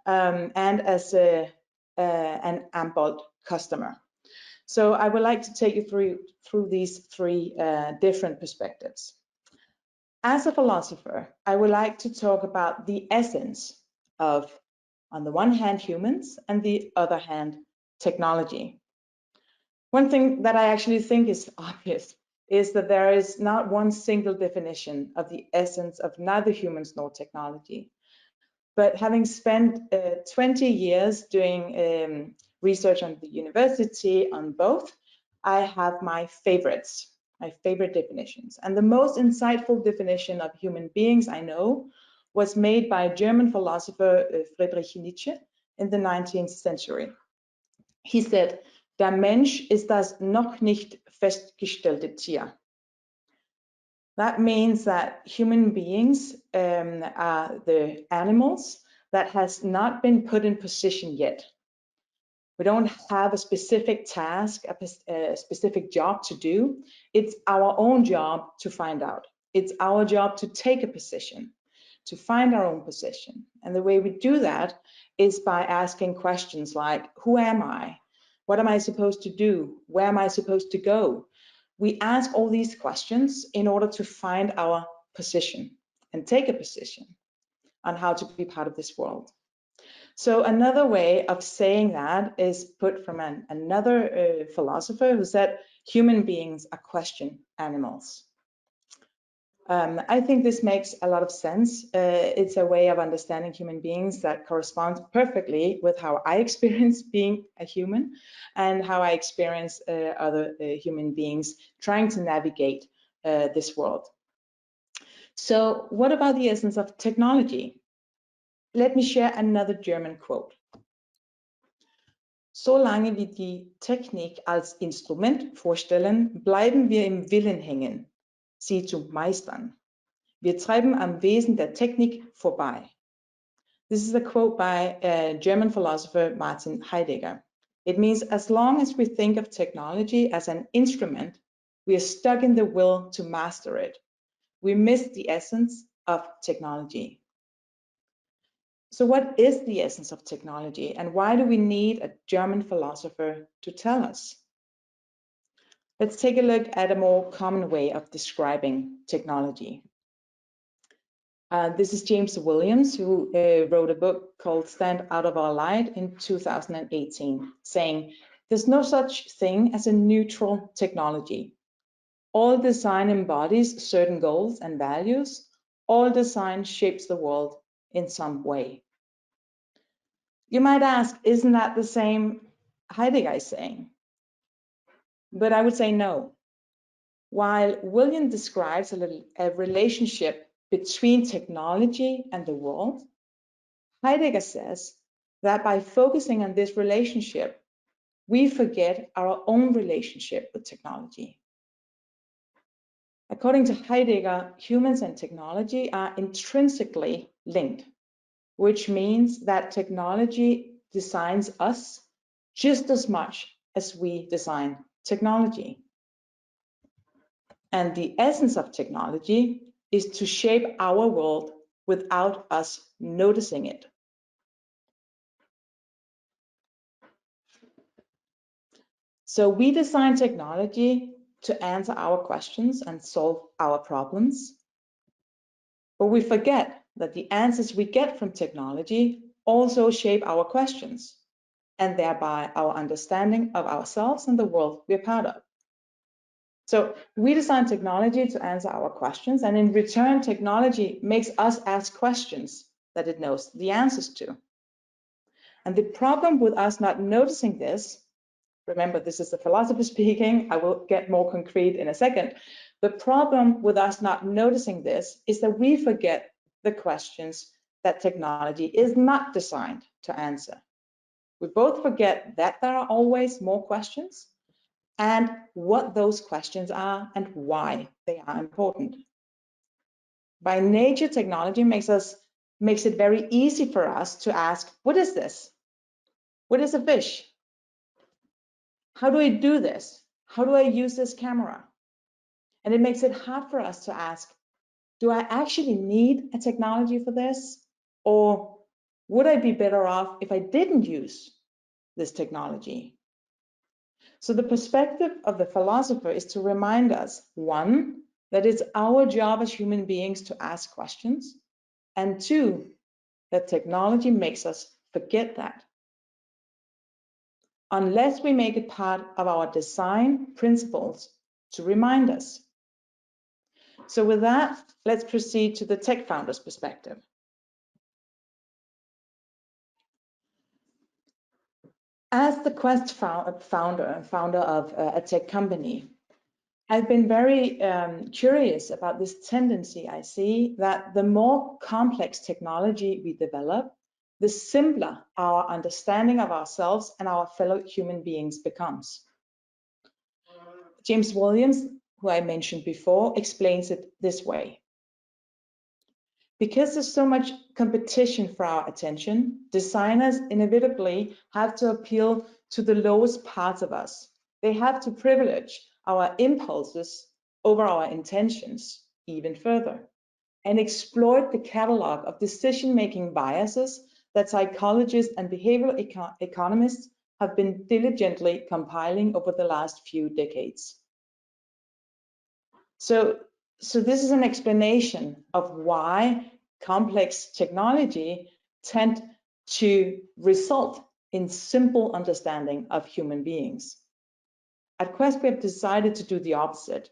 and as an Ambolt customer. So I would like to take you through these 3 different perspectives. As a philosopher, I would like to talk about the essence of, on the one hand, humans, and the other hand, technology. One thing that I actually think is obvious is that there is not one single definition of the essence of neither humans nor technology. But having spent 20 years doing research on the university on both, I have my favorite definitions. And the most insightful definition of human beings I know was made by German philosopher Friedrich Nietzsche in the 19th century. He said, "Der Mensch ist das noch nicht festgestellte Tier." That means that human beings are the animals that has not been put in position yet. We don't have a specific task, a specific job to do. It's our own job to find out. It's our job to take a position, to find our own position. And the way we do that is by asking questions like, who am I? What am I supposed to do? Where am I supposed to go? We ask all these questions in order to find our position and take a position on how to be part of this world. So another way of saying that is put from another philosopher who said human beings are question animals. I think this makes a lot of sense. It's a way of understanding human beings that corresponds perfectly with how I experience being a human and how I experience other human beings trying to navigate this world. So what about the essence of technology? Let me share another German quote. Solange wir die Technik als Instrument vorstellen, bleiben wir im Willen hängen, sie zu meistern. Wir treiben am Wesen der Technik vorbei. This is a quote by German philosopher Martin Heidegger. It means as long as we think of technology as an instrument, we are stuck in the will to master it. We miss the essence of technology. So what is the essence of technology, and why do we need a German philosopher to tell us? Let's take a look at a more common way of describing technology. This is James Williams, who wrote a book called Stand Out of Our Light in 2018, saying, "There's no such thing as a neutral technology. All design embodies certain goals and values. All design shapes the world in some way." You might ask, isn't that the same Heidegger is saying? But I would say no. While William describes a relationship between technology and the world, Heidegger says that by focusing on this relationship, we forget our own relationship with technology. According to Heidegger, humans and technology are intrinsically linked, which means that technology designs us just as much as we design technology. And the essence of technology is to shape our world without us noticing it. So we design technology to answer our questions and solve our problems, but we forget that the answers we get from technology also shape our questions and thereby our understanding of ourselves and the world we're part of. So we design technology to answer our questions, and in return, technology makes us ask questions that it knows the answers to. And the problem with us not noticing this, remember, this is the philosopher speaking, I will get more concrete in a second. The problem with us not noticing this is that we forget the questions that technology is not designed to answer. We both forget that there are always more questions and what those questions are and why they are important. By nature, technology makes it very easy for us to ask, what is this? What is a fish? How do I do this? How do I use this camera? And it makes it hard for us to ask, do I actually need a technology for this? Or would I be better off if I didn't use this technology? So the perspective of the philosopher is to remind us, one, that it's our job as human beings to ask questions, and two, that technology makes us forget that. Unless we make it part of our design principles to remind us. So with that, let's proceed to the tech founder's perspective. As the Qvest founder of a tech company, I've been very curious about this tendency I see that the more complex technology we develop, the simpler our understanding of ourselves and our fellow human beings becomes. James Williams, who I mentioned before, explains it this way. Because there's so much competition for our attention, designers inevitably have to appeal to the lowest parts of us. They have to privilege our impulses over our intentions even further and exploit the catalog of decision-making biases that psychologists and behavioral economists have been diligently compiling over the last few decades. So this is an explanation of why complex technology tend to result in simple understanding of human beings. At Qvest, we have decided to do the opposite.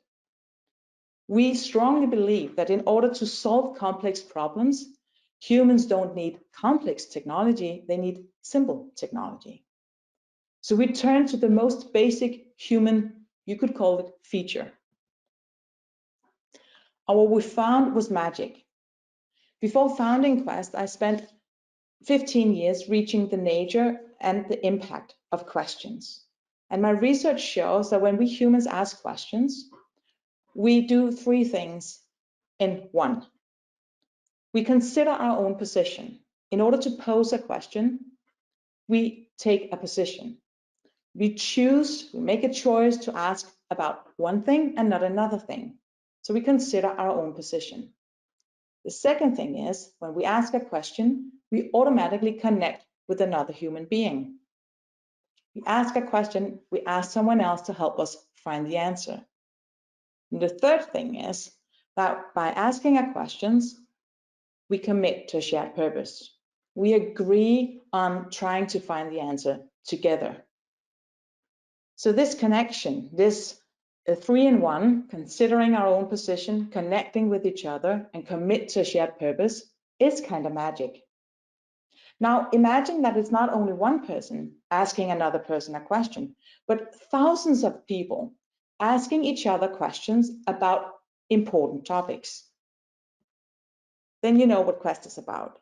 We strongly believe that in order to solve complex problems, humans don't need complex technology, they need simple technology. So we turn to the most basic human, you could call it, feature. And what we found was magic. Before founding Qvest, I spent 15 years reaching the nature and the impact of questions. And my research shows that when we humans ask questions, we do three things in one. We consider our own position. In order to pose a question, we take a position. We make a choice to ask about one thing and not another thing. So we consider our own position. The second thing is, when we ask a question, we automatically connect with another human being. We ask a question, we ask someone else to help us find the answer. And the third thing is that by asking our questions, we commit to a shared purpose. We agree on trying to find the answer together. So this connection, this 3-in-1, considering our own position, connecting with each other, and commit to a shared purpose, is kind of magic. Now imagine that it's not only one person asking another person a question, but thousands of people asking each other questions about important topics. Then you know what Qvest is about,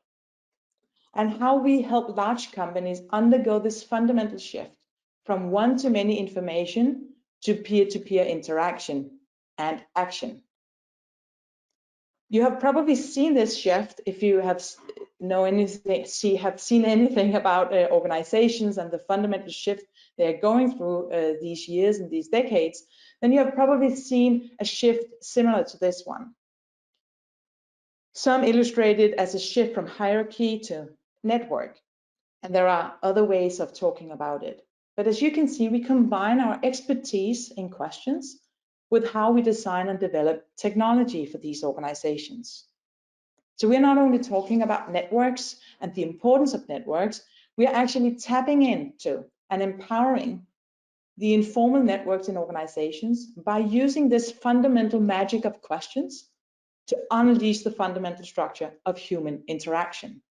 and how we help large companies undergo this fundamental shift from one-to-many information to peer-to-peer interaction and action. You have probably seen this shift if you have seen anything about organizations and the fundamental shift they're going through these years and these decades. Then you have probably seen a shift similar to this one. Some illustrate it as a shift from hierarchy to network, and there are other ways of talking about it. But as you can see, we combine our expertise in questions with how we design and develop technology for these organizations. So we're not only talking about networks and the importance of networks, we are actually tapping into and empowering the informal networks in organizations by using this fundamental magic of questions to unleash the fundamental structure of human interaction,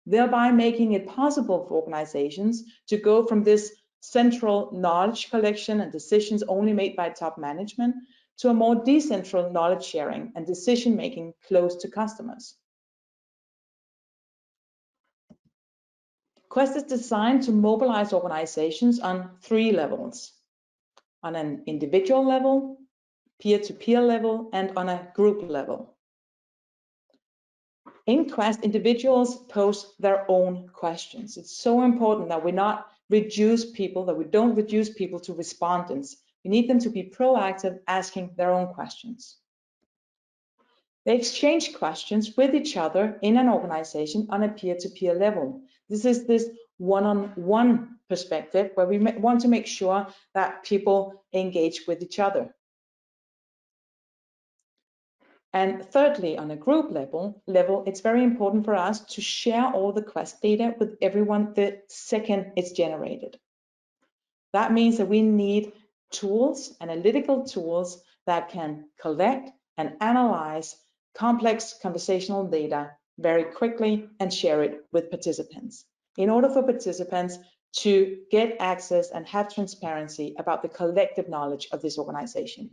thereby making it possible for organizations to go from this central knowledge collection and decisions only made by top management to a more decentral knowledge sharing and decision making close to customers. Qvest is designed to mobilize organizations on 3 levels: on an individual level, peer-to-peer level, and on a group level. In Qvest, individuals pose their own questions. It's so important that we don't reduce people to respondents. We need them to be proactive, asking their own questions. They exchange questions with each other in an organization on a peer-to-peer level. This is this one-on-one perspective where we want to make sure that people engage with each other. And thirdly, on a group level, it's very important for us to share all the Qvest data with everyone the second it's generated. That means that we need tools, analytical tools, that can collect and analyze complex conversational data very quickly and share it with participants, in order for participants to get access and have transparency about the collective knowledge of this organization.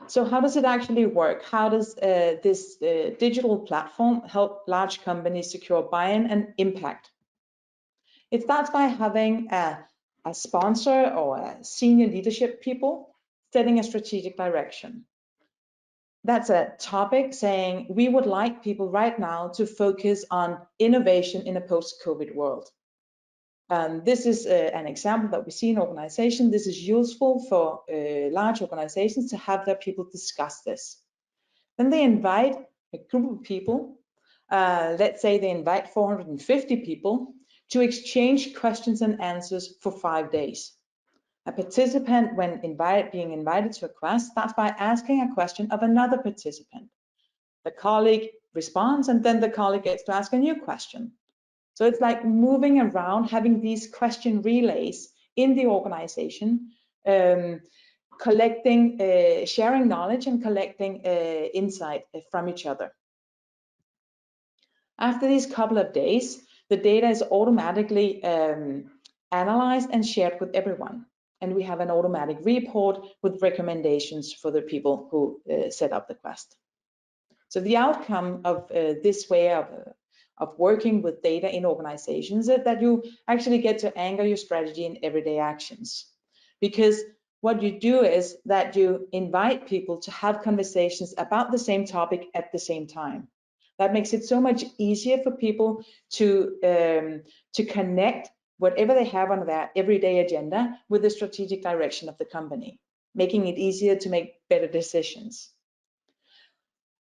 So how does it actually work? How does this digital platform help large companies secure buy-in and impact? It starts by having a sponsor or a senior leadership people setting a strategic direction. That's a topic saying we would like people right now to focus on innovation in a post-COVID world. This is an example that we see in organizations. This is useful for large organizations to have their people discuss this. Then they invite a group of people, let's say they invite 450 people to exchange questions and answers for 5 days. A participant, when being invited to a Qvest, starts by asking a question of another participant. The colleague responds, and then the colleague gets to ask a new question. So it's like moving around, having these question relays in the organization, collecting, sharing knowledge and collecting insight from each other. After these couple of days, the data is automatically analyzed and shared with everyone. And we have an automatic report with recommendations for the people who set up the Qvest. So the outcome of this way of working with data in organizations is that you actually get to anchor your strategy in everyday actions. Because what you do is that you invite people to have conversations about the same topic at the same time. That makes it so much easier for people to connect whatever they have on their everyday agenda with the strategic direction of the company, making it easier to make better decisions.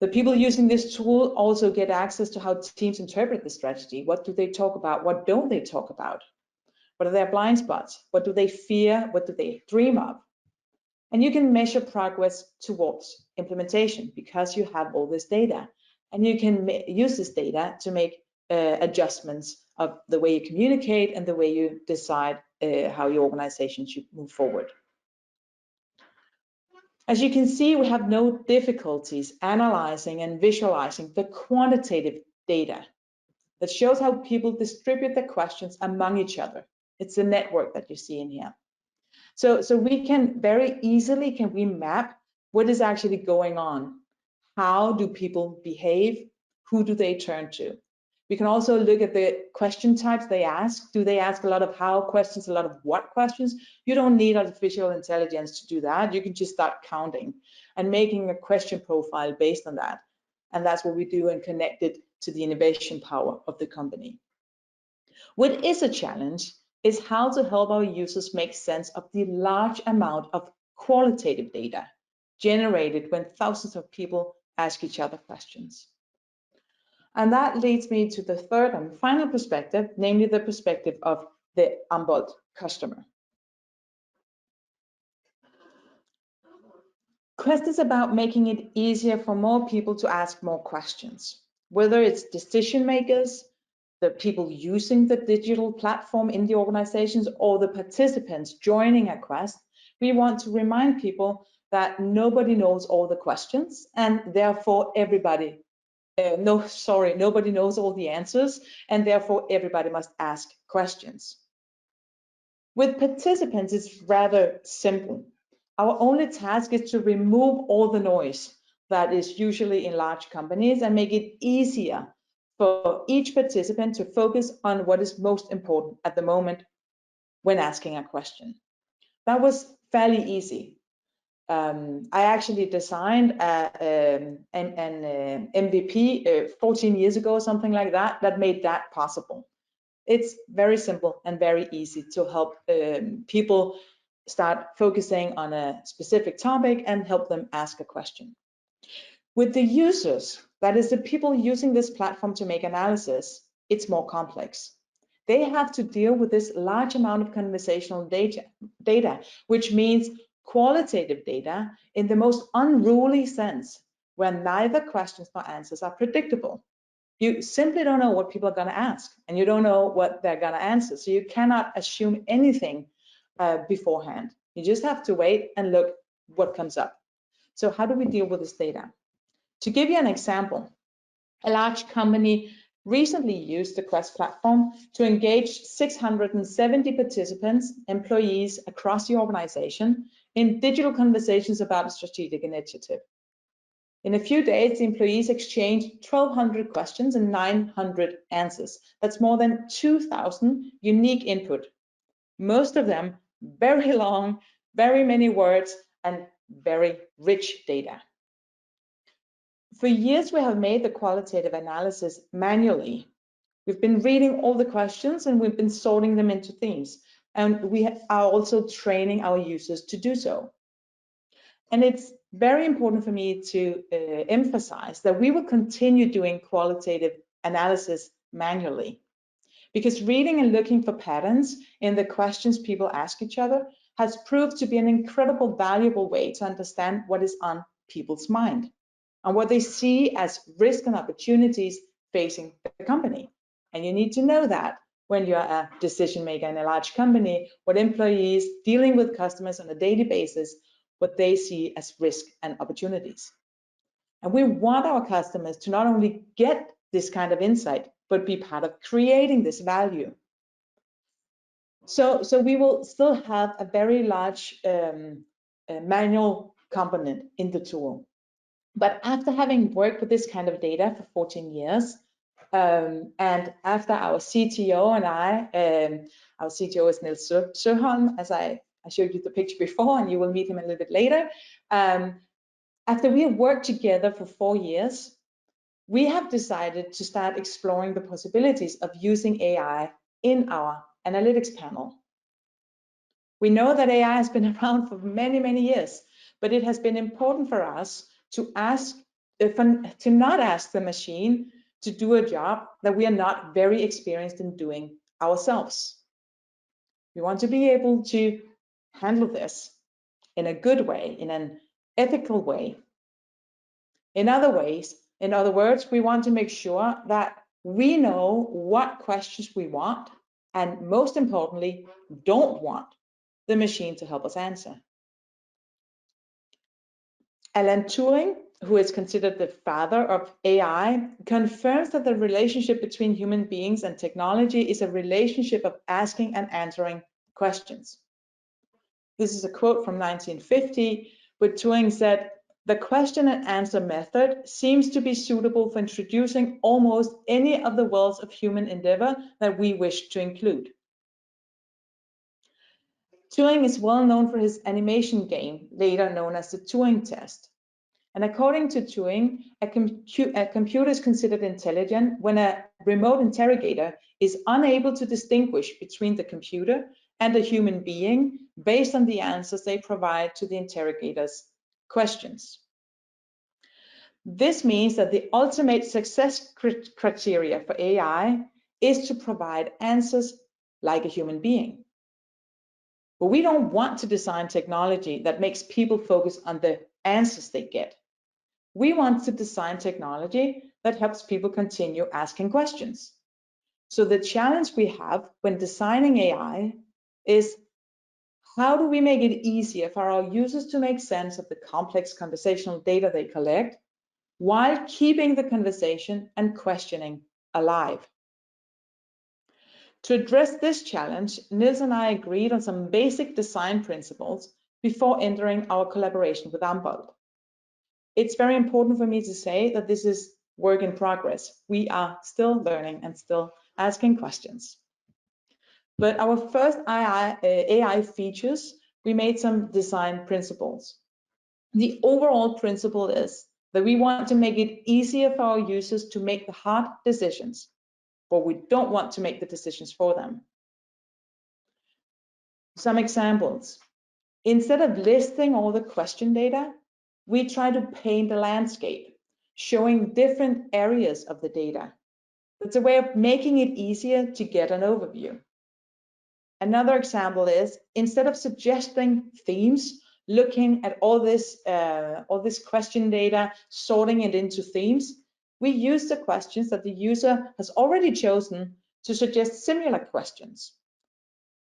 The people using this tool also get access to how teams interpret the strategy. What do they talk about? What don't they talk about? What are their blind spots? What do they fear? What do they dream of? And you can measure progress towards implementation because you have all this data. And you can use this data to make adjustments of the way you communicate and the way you decide how your organization should move forward. As you can see, we have no difficulties analyzing and visualizing the quantitative data that shows how people distribute their questions among each other. It's a network that you see in here. So we can very easily map what is actually going on. How do people behave? Who do they turn to? We can also look at the question types they ask. Do they ask a lot of how questions, a lot of what questions? You don't need artificial intelligence to do that. You can just start counting and making a question profile based on that. And that's what we do and connect it to the innovation power of the company. What is a challenge is how to help our users make sense of the large amount of qualitative data generated when thousands of people ask each other questions. And that leads me to the third and final perspective, namely the perspective of the Ambolt customer. Qvest is about making it easier for more people to ask more questions, whether it's decision makers, the people using the digital platform in the organizations or the participants joining a quest, we want to remind people that nobody knows all the questions, and therefore everybody, nobody knows all the answers, and therefore everybody must ask questions. With participants, it's rather simple. Our only task is to remove all the noise that is usually in large companies and make it easier for each participant to focus on what is most important at the moment when asking a question. That was fairly easy. I actually designed an MVP 14 years ago, or something like that, that made that possible. It's very simple and very easy to help people start focusing on a specific topic and help them ask a question. With the users, that is the people using this platform to make analysis, it's more complex. They have to deal with this large amount of conversational data, which means qualitative data in the most unruly sense, where neither questions nor answers are predictable. You simply don't know what people are going to ask, and you don't know what they're going to answer. So you cannot assume anything beforehand. You just have to wait and look what comes up. So how do we deal with this data? To give you an example, a large company recently used the Qvest platform to engage 670 participants, employees across the organization in digital conversations about a strategic initiative. In a few days, the employees exchanged 1,200 questions and 900 answers. That's more than 2,000 unique input. Most of them very long, very many words, and very rich data. For years, we have made the qualitative analysis manually. We've been reading all the questions and we've been sorting them into themes. And we are also training our users to do so. And it's very important for me to emphasize that we will continue doing qualitative analysis manually, because reading and looking for patterns in the questions people ask each other has proved to be an incredible valuable way to understand what is on people's mind and what they see as risk and opportunities facing the company. And you need to know that when you're a decision maker in a large company, what employees dealing with customers on a daily basis, what they see as risk and opportunities. And we want our customers to not only get this kind of insight, but be part of creating this value. So we will still have a very large manual component in the tool. But after having worked with this kind of data for 14 years, and after our CTO and I, our CTO is Niels Søholm, as I showed you the picture before, and you will meet him a little bit later. After we have worked together for 4 years, we have decided to start exploring the possibilities of using AI in our analytics panel. We know that AI has been around for many, many years, but it has been important for us to not ask the machine to do a job that we are not very experienced in doing ourselves. We want to be able to handle this in a good way, in an ethical way. In other words, we want to make sure that we know what questions we want, and most importantly, don't want the machine to help us answer. Alan Turing, who is considered the father of AI, confirms that the relationship between human beings and technology is a relationship of asking and answering questions. This is a quote from 1950, where Turing said, "The question and answer method seems to be suitable for introducing almost any of the worlds of human endeavor that we wish to include." Turing is well known for his animation game, later known as the Turing test. And according to Turing, a computer is considered intelligent when a remote interrogator is unable to distinguish between the computer and a human being based on the answers they provide to the interrogator's questions. This means that the ultimate success criteria for AI is to provide answers like a human being. But we don't want to design technology that makes people focus on the answers they get. We want to design technology that helps people continue asking questions. So the challenge we have when designing AI is, how do we make it easier for our users to make sense of the complex conversational data they collect while keeping the conversation and questioning alive? To address this challenge, Niels and I agreed on some basic design principles before entering our collaboration with Ambolt. It's very important for me to say that this is work in progress. We are still learning and still asking questions. But our first AI features, we made some design principles. The overall principle is that we want to make it easier for our users to make the hard decisions, but we don't want to make the decisions for them. Some examples. Instead of listing all the question data, we try to paint a landscape, showing different areas of the data. It's a way of making it easier to get an overview. Another example is, instead of suggesting themes, looking at all this question data, sorting it into themes, we use the questions that the user has already chosen to suggest similar questions.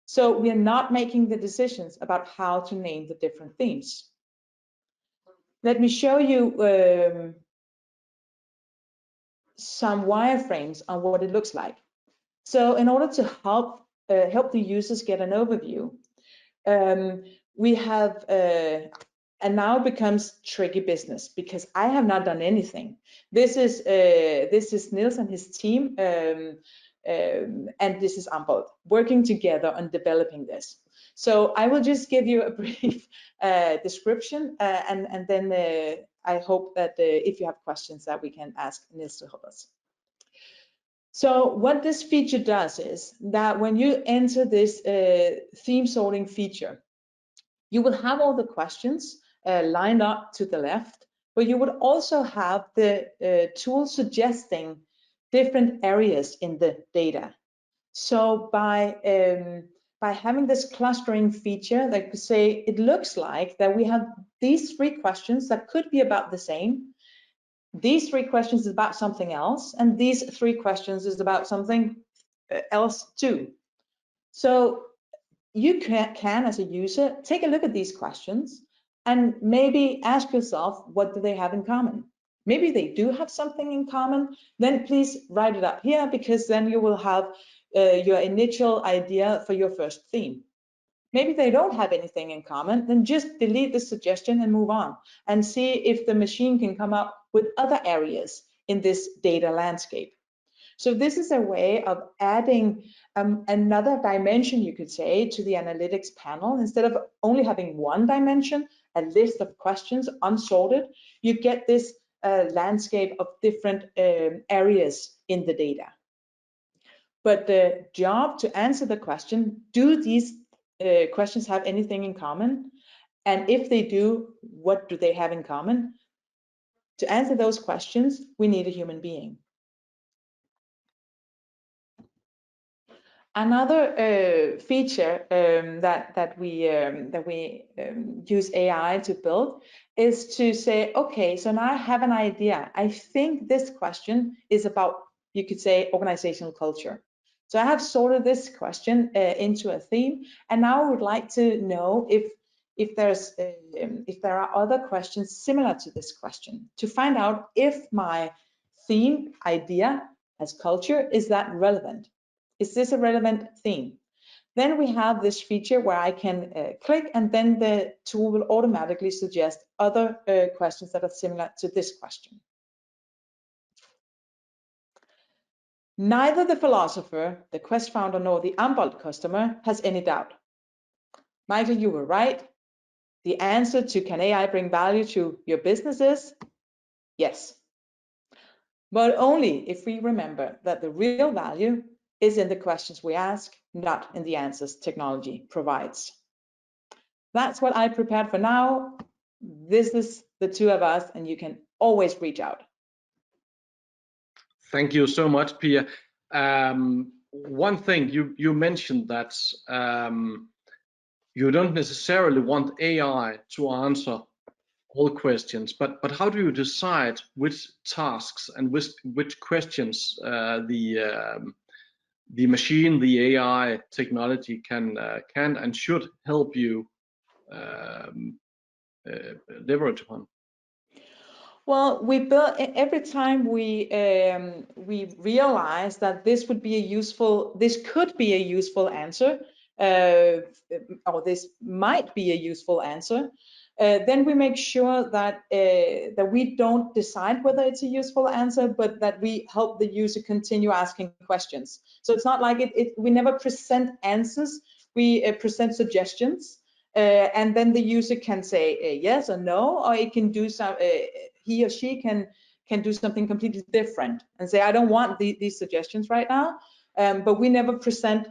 So we are not making the decisions about how to name the different themes. Let me show you some wireframes on what it looks like. So in order to help the users get an overview, we have, and now it becomes tricky business because I have not done anything. This is Niels and his team, and this is Ambolt working together on developing this. So I will just give you a brief description, and then I hope that if you have questions that we can ask Niels to help us. So what this feature does is that when you enter this theme sorting feature, you will have all the questions lined up to the left, but you would also have the tool suggesting different areas in the data. So by having this clustering feature, that could say it looks like that we have these 3 questions that could be about the same. These 3 questions is about something else, and these 3 questions is about something else too. So you can, as a user, take a look at these questions and maybe ask yourself, what do they have in common? Maybe they do have something in common, then please write it up here, because then you will have your initial idea for your first theme. Maybe they don't have anything in common, then just delete the suggestion and move on and see if the machine can come up with other areas in this data landscape. So this is a way of adding another dimension, you could say, to the analytics panel. Instead of only having one dimension, a list of questions unsorted, you get this landscape of different areas in the data. But the job to answer the question, do these questions have anything in common? And if they do, what do they have in common? To answer those questions, we need a human being. Another feature that we use AI to build is to say, okay, so now I have an idea. I think this question is about, you could say, organizational culture. So I have sorted this question into a theme, and now I would like to know if there are other questions similar to this question, to find out if my theme idea as culture is that relevant. Is this a relevant theme? Then we have this feature where I can click, and then the tool will automatically suggest other questions that are similar to this question. Neither the philosopher, the Quest founder, nor the Ambolt customer has any doubt. Michael, you were right. The answer to can AI bring value to your business is yes. But only if we remember that the real value is in the questions we ask, not in the answers technology provides. That's what I prepared for now. This is the 2 of us, and you can always reach out. Thank you so much, Pia. One thing you mentioned that you don't necessarily want AI to answer all questions, but how do you decide which tasks and which questions the machine, the AI technology can and should help you leverage upon? Well, we build every time we realize that this could be a useful answer, or this might be a useful answer. Then we make sure that we don't decide whether it's a useful answer, but that we help the user continue asking questions. So it's not like we never present answers, we present suggestions. And then the user can say yes or no, or it can do some. He or she can do something completely different and say, I don't want these suggestions right now. But we never present,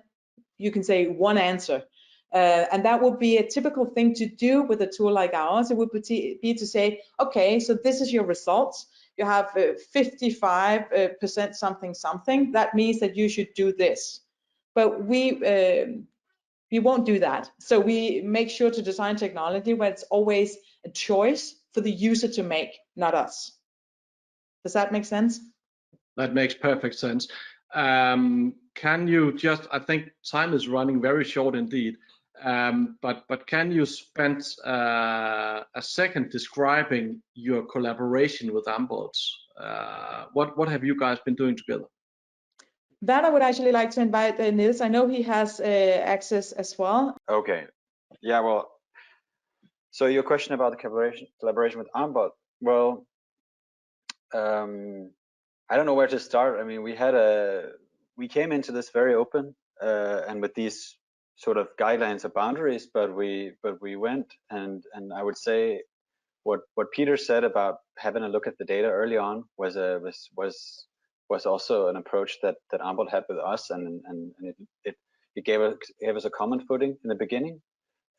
you can say, one answer. And that would be a typical thing to do with a tool like ours. It would be to say, okay, so this is your results. You have 55% something. That means that you should do this. But we won't do that. So we make sure to design technology where it's always a choice for the user to make, not us. Does that make sense? That makes perfect sense. Can you just, I think time is running very short indeed, but can you spend a second describing your collaboration with Ambolt? What have you guys been doing together? That I would actually like to invite Niels. I know he has access as well. Okay. Yeah, well, so your question about the collaboration with Ambolt. Well, I don't know where to start. I mean, we came into this very open and with these sort of guidelines or boundaries, but we went and I would say what Peter said about having a look at the data early on was also an approach that Ambolt had with us, and it gave us a common footing in the beginning,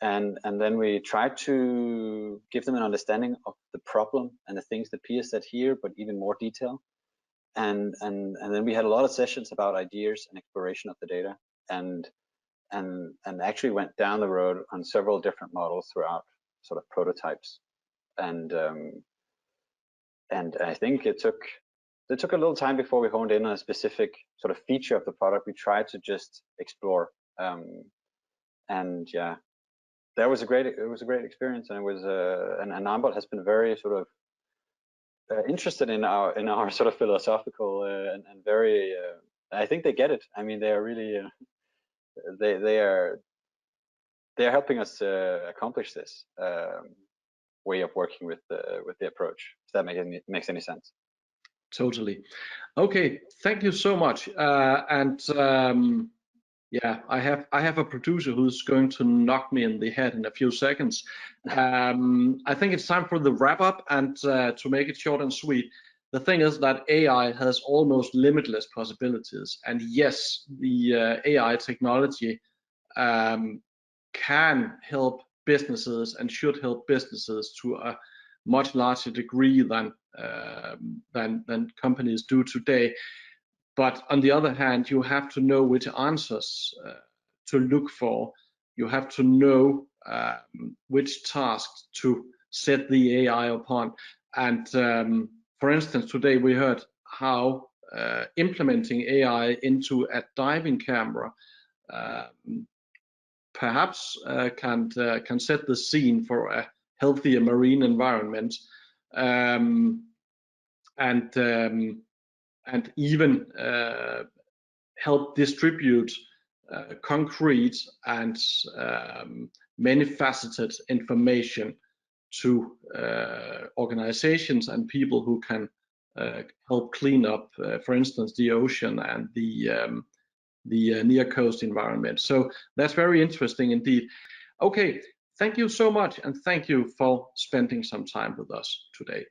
and then we tried to give them an understanding of the problem and the things that Peter said here, but even more detail, and then we had a lot of sessions about ideas and exploration of the data, and actually went down the road on several different models throughout, sort of prototypes, and I think it took a little time before we honed in on a specific sort of feature of the product. We tried to just explore, and yeah, it was a great experience, and it was and Ambolt has been very sort of interested in our sort of philosophical and very. I think they get it. I mean, they are really they're helping us accomplish this way of working with the approach. If that makes any sense. Totally. Okay, thank you so much. Yeah, I have a producer who's going to knock me in the head in a few seconds. I think it's time for the wrap up, and to make it short and sweet, the thing is that AI has almost limitless possibilities, and yes, the AI technology can help businesses and should help businesses to a much larger degree than companies do today. But on the other hand, you have to know which answers to look for. You have to know which tasks to set the AI upon. And for instance, today we heard how implementing AI into a diving camera perhaps can set the scene for a healthier marine environment, and even help distribute concrete and many-faceted information to organizations and people who can help clean up, for instance, the ocean and the near coast environment. So that's very interesting indeed. Okay, thank you so much, and thank you for spending some time with us today.